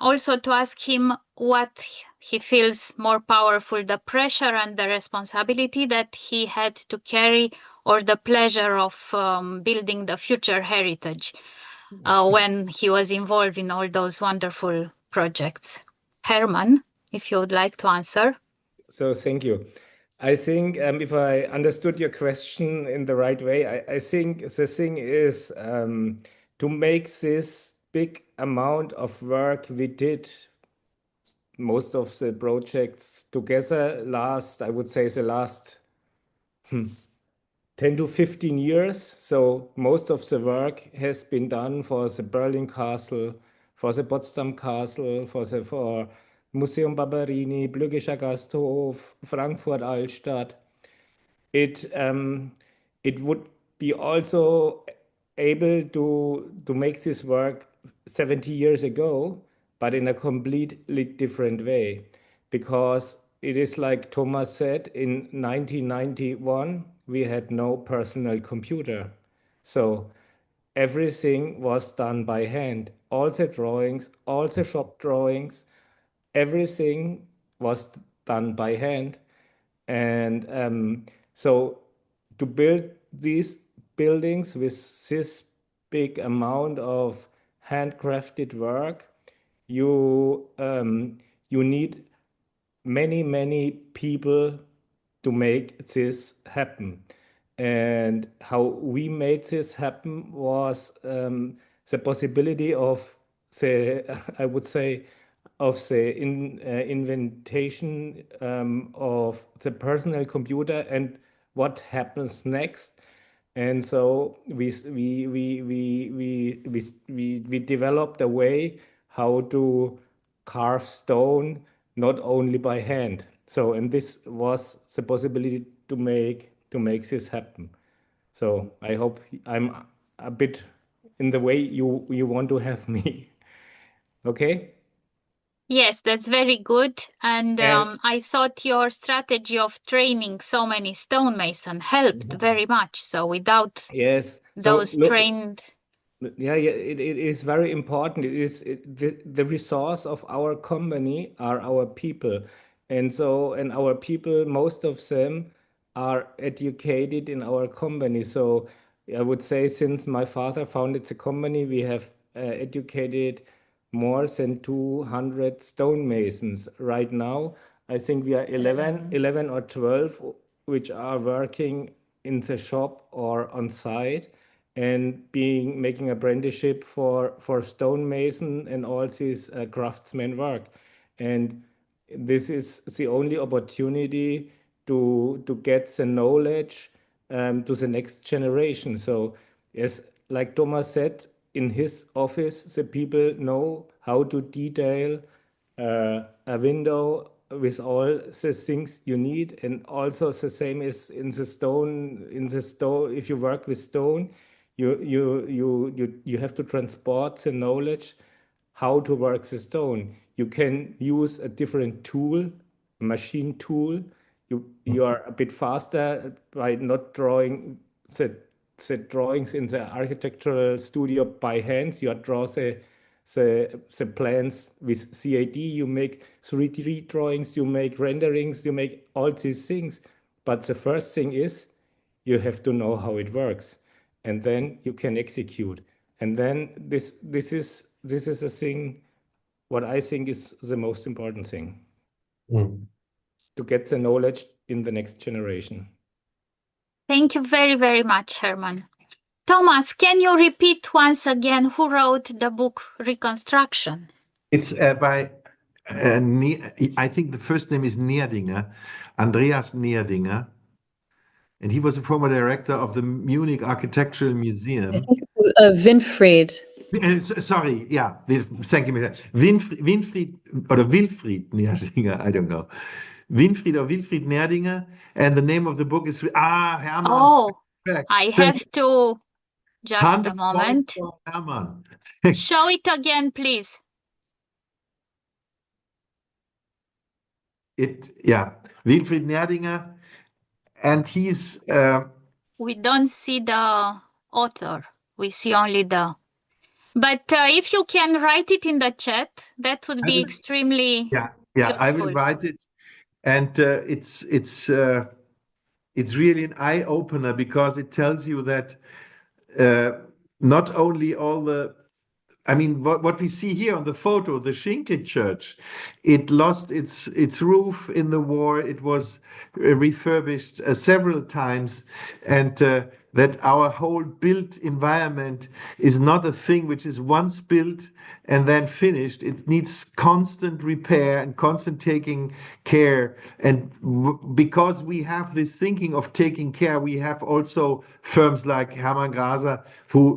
also to ask him what he feels more powerful, the pressure and the responsibility that he had to carry, or the pleasure of building the future heritage when he was involved in all those wonderful projects. Hermann, if you would like to answer. So thank you. I think if I understood your question in the right way, I think the thing is to make this big amount of work we did, most of the projects together I would say the last 10 to 15 years. So most of the work has been done for the Berlin Castle, for the Potsdam Castle, for Museum Barberini, Blöckischer Gasthof, Frankfurt Altstadt. It would be also able to make this work 70 years ago, but in a completely different way, because it is like Thomas said, in 1991 we had no personal computer, so everything was done by hand. All the drawings, all the shop drawings, everything was done by hand. And so to build these buildings with this big amount of handcrafted work, you need many people to make this happen. And how we made this happen was the possibility of I would say the inventation of the personal computer and what happens next. And so we developed a way how to carve stone not only by hand. So, and this was the possibility to make this happen. So I hope I'm a bit in the way you want to have me. Okay? Yes, that's very good. And I thought your strategy of training so many stonemason helped very much. So without those trained... Yeah, it is very important. It is the resource of our company are our people. And so, and our people, most of them are educated in our company. So I would say since my father founded the company, we have educated more than 200 stonemasons. Right now, I think we are 11 or 12 which are working in the shop or on site and making apprenticeship for stonemason and all this craftsman work. And this is the only opportunity to get the knowledge to the next generation. So yes, like Thomas said, in his office, the people know how to detail a window with all the things you need. And also the same is in the stone. If you work with stone, you have to transport the knowledge how to work the stone. You can use a different tool, machine tool. You are a bit faster by not drawing the drawings in the architectural studio by hands. You draw the plans with CAD. You make 3D drawings. You make renderings. You make all these things. But the first thing is you have to know how it works, and then you can execute. And then this is a thing. What I think is the most important thing to get the knowledge in the next generation. Thank you very, very much, Herman. Thomas, can you repeat once again who wrote the book Reconstruction? It's by, I think the first name is Neerdinger, Andreas Neerdinger. And he was a former director of the Munich Architectural Museum. I think Winfried. Sorry, yeah, thank you, Winfried or Wilfried Neerdinger, I don't know. Winfried or Wilfried Neerdinger, and the name of the book is Hermann. Oh, I have to just a 100 moment. points for Hermann. Show it again, please. Wilfried Neerdinger, and he's. We don't see the author. We see only the. But if you can write it in the chat, that would be extremely. Yeah, I will write it, and it's really an eye opener because it tells you that not only all the. I mean, what we see here on the photo, the Schinkel Church, it lost its roof in the war. It was refurbished several times, and that our whole built environment is not a thing which is once built and then finished. It needs constant repair and constant taking care. And because we have this thinking of taking care, we have also firms like Hermann Graser who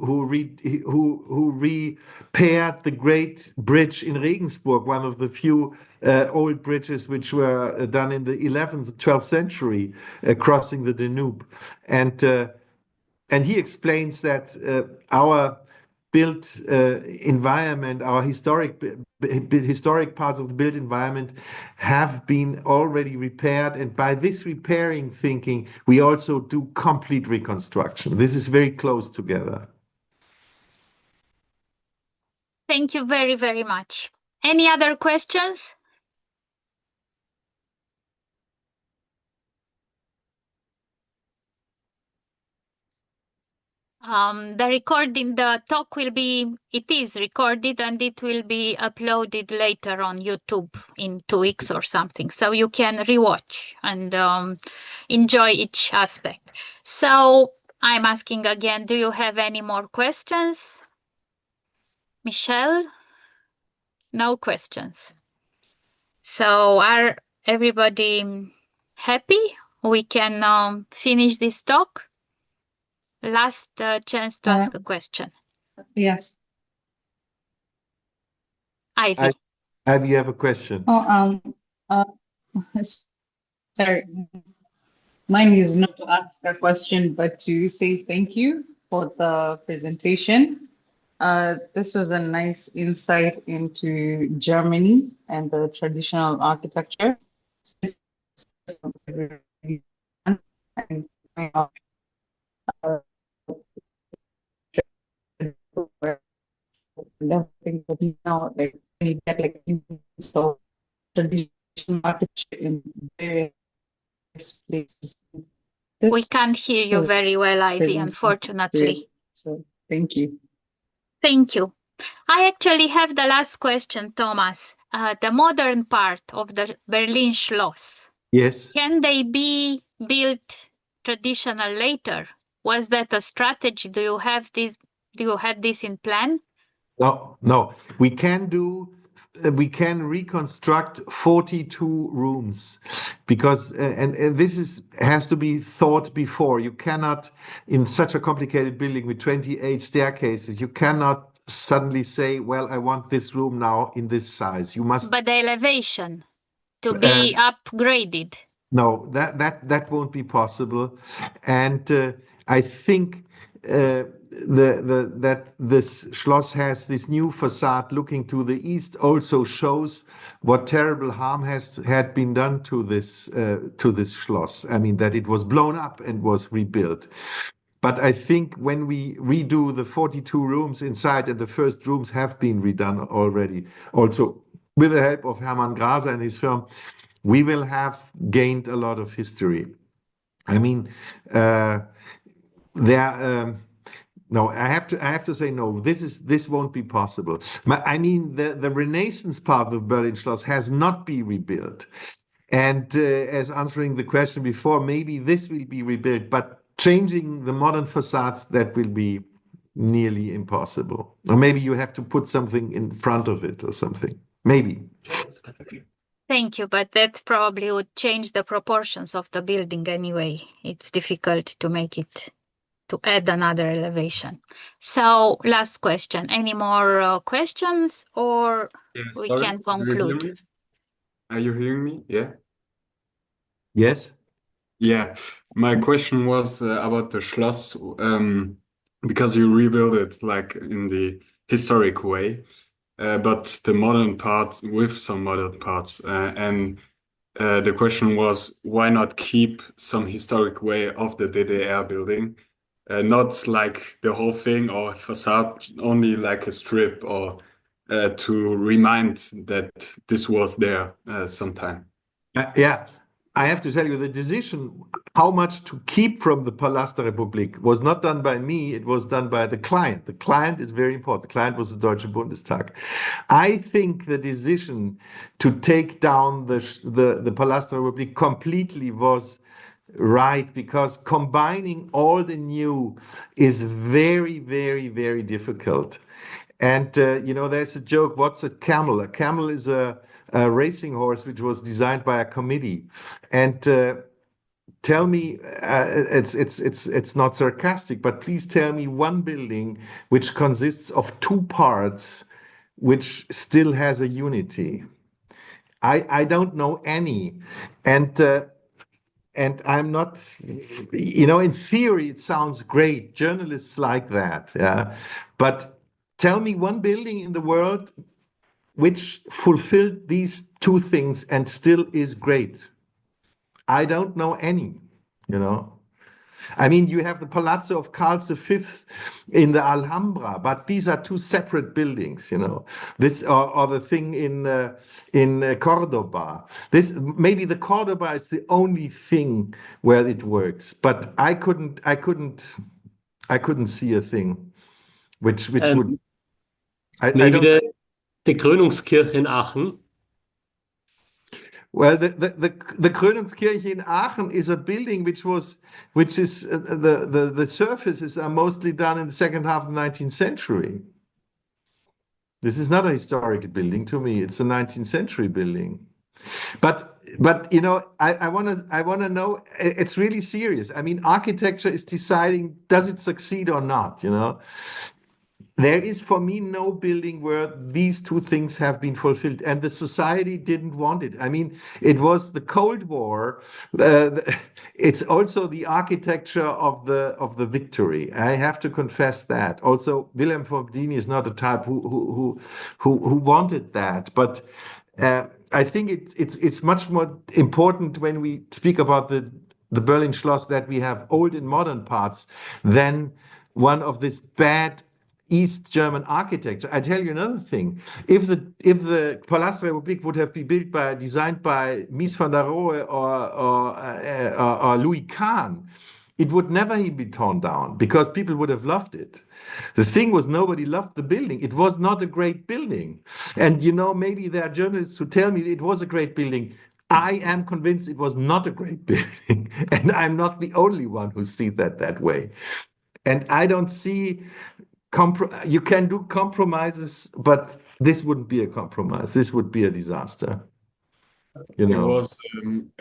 repaired the great bridge in Regensburg, one of the few old bridges which were done in the 11th, 12th century, crossing the Danube. And he explains that our built environment, our historic parts of the built environment have been already repaired. And by this repairing thinking, we also do complete reconstruction. This is very close together. Thank you very, very much. Any other questions? The talk is recorded and it will be uploaded later on YouTube in 2 weeks or something. So you can rewatch and enjoy each aspect. So I'm asking again, do you have any more questions? Michelle? No questions. So are everybody happy? We can finish this talk. Last chance to ask a question. Yes. Ivy. Ivy, you have a question. Oh, sorry. Mine is not to ask a question, but to say thank you for the presentation. This was a nice insight into Germany and the traditional architecture. And now, like when you get like so traditional architecture in various places. We can't hear you very well, Ivy, unfortunately. So thank you. Thank you. I actually have the last question, Thomas. The modern part of the Berlin Schloss. Yes. Can they be built traditional later? Was that a strategy? Do you have this in plan? No. We can reconstruct 42 rooms because and this has to be thought before. You cannot, in such a complicated building with 28 staircases, you cannot suddenly say, well, I want this room now in this size. You must. But the elevation to be upgraded. No, that won't be possible, and I think that this Schloss has this new facade looking to the east also shows what terrible harm had been done to this Schloss. I mean that it was blown up and was rebuilt. But I think when we redo the 42 rooms inside, and the first rooms have been redone already, also with the help of Hermann Graser and his firm, we will have gained a lot of history. I mean, no, I have to say no. This won't be possible. I mean, the Renaissance part of Berlin Schloss has not been rebuilt, and as answering the question before, maybe this will be rebuilt, but changing the modern facades, that will be nearly impossible. Or maybe you have to put something in front of it or something. Maybe. Thank you, but that probably would change the proportions of the building anyway. It's difficult to make it, to add another elevation. So last question, any more questions or we can conclude? Are you hearing me? Yeah? Yes? Yeah. My question was about the Schloss, because you rebuild it like in the historic way. But the modern part with some modern parts. And the question was, why not keep some historic way of the DDR building? Not like the whole thing or facade, only like a strip, or to remind that this was there sometime. Yeah. I have to tell you, the decision how much to keep from the Palast der Republik was not done by me, it was done by the client. The client is very important. The client was the Deutsche Bundestag. I think the decision to take down the Palast der Republik completely was right, because combining all the new is very, very, very difficult. And there's a joke, what's a camel? A camel is a racing horse which was designed by a committee. And tell me, it's not sarcastic, but please tell me one building which consists of two parts which still has a unity. I don't know any. And I'm not, in theory, it sounds great. Journalists like that. Yeah. But tell me one building in the world which fulfilled these two things and still is great. I don't know any, I mean, you have the Palazzo of Karl V in the Alhambra, but these are two separate buildings, This or the thing in Cordoba. This maybe the Cordoba is the only thing where it works, but I couldn't see a thing which would. Maybe the Krönungskirche in Aachen. Well, the Krönungskirche in Aachen is a building which is the surfaces are mostly done in the second half of the 19th century. This is not a historic building to me. It's a 19th century building. But I wanna know. It's really serious. I mean, architecture is deciding, does it succeed or not? There is, for me, no building where these two things have been fulfilled, and the society didn't want it. I mean, it was the Cold War. It's also the architecture of the victory. I have to confess that. Also, Wilhelm von Dini is not a type who wanted that, but. I think it's much more important when we speak about the Berlin Schloss that we have old and modern parts than one of this bad East German architecture. I tell you another thing: if the Palast Republik would have been designed by Mies van der Rohe or Louis Kahn, it would never be torn down because people would have loved it. The thing was, nobody loved the building. It was not a great building. And maybe there are journalists who tell me it was a great building. I am convinced it was not a great building. And I'm not the only one who sees that way. And I don't see, you can do compromises, but this wouldn't be a compromise. This would be a disaster. It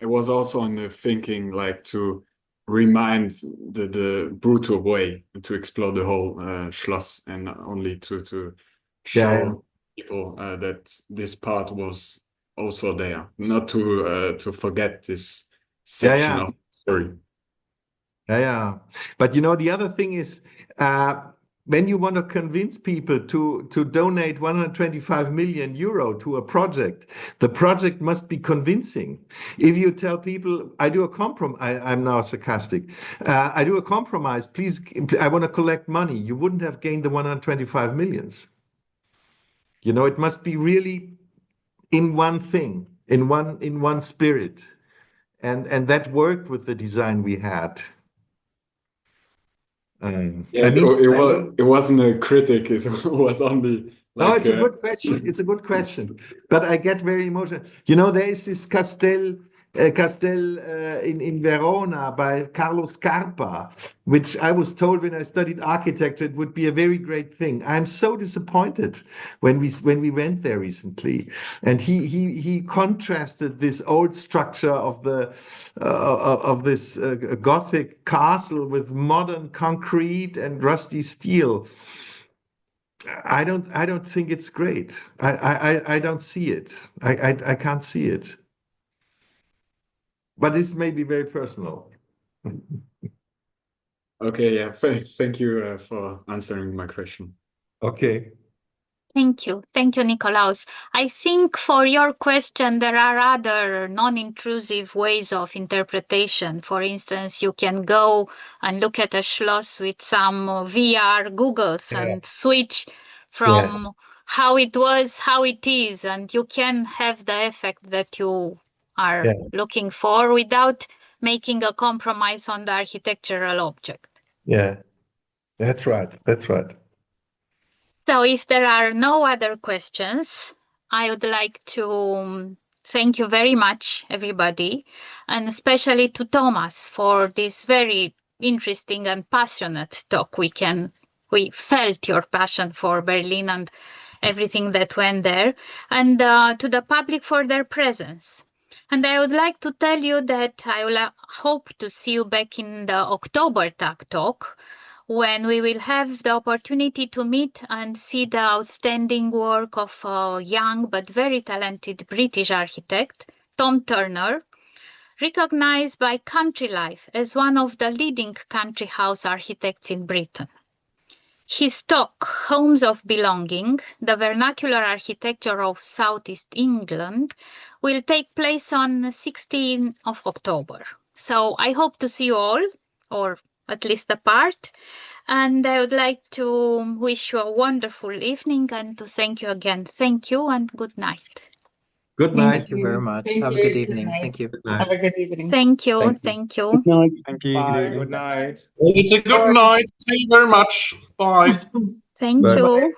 was also on the thinking, like, to remind the brutal way to explore the whole Schloss, and only to show people that this part was also there, not to forget this section of history. But the other thing is, when you want to convince people to donate 125 million euro to a project, the project must be convincing. If you tell people, I do a compromise, I'm now sarcastic, I do a compromise, please, I want to collect money, you wouldn't have gained the 125 millions. It must be really in one thing, in one spirit. And that worked with the design we had. It wasn't a critic. It was only like. No, it's a good question. It's a good question, but I get very emotional. There is this Castel in Verona by Carlo Scarpa, which I was told when I studied architecture it would be a very great thing. I'm so disappointed when we went there recently, and he contrasted this old structure of this Gothic castle with modern concrete and rusty steel. I don't think it's great. I don't see it. I can't see it. But this may be very personal. Okay, yeah. Thank you for answering my question. Okay. Thank you, Nikolaus. I think for your question, there are other non-intrusive ways of interpretation. For instance, you can go and look at a Schloss with some VR goggles and switch from how it was, how it is, and you can have the effect that you are looking for without making a compromise on the architectural object. Yeah, that's right. That's right. So if there are no other questions, I would like to thank you very much, everybody, and especially to Thomas for this very interesting and passionate talk. We felt your passion for Berlin and everything that went there, and to the public for their presence. And I would like to tell you that I will hope to see you back in the October TAG Talk, when we will have the opportunity to meet and see the outstanding work of a young but very talented British architect, Tom Turner, recognized by Country Life as one of the leading country house architects in Britain. His talk, Homes of Belonging, the Vernacular Architecture of Southeast England, will take place on 16th of October. So I hope to see you all, or at least a part. And I would like to wish you a wonderful evening and to thank you again. Thank you and good night. Good night. Thank you very much. Have a good evening. Thank you. Have a good evening. Thank you. Thank you. Good night. Thank you. Bye. Good night. It's a good night. Thank you very much. Bye. Thank you.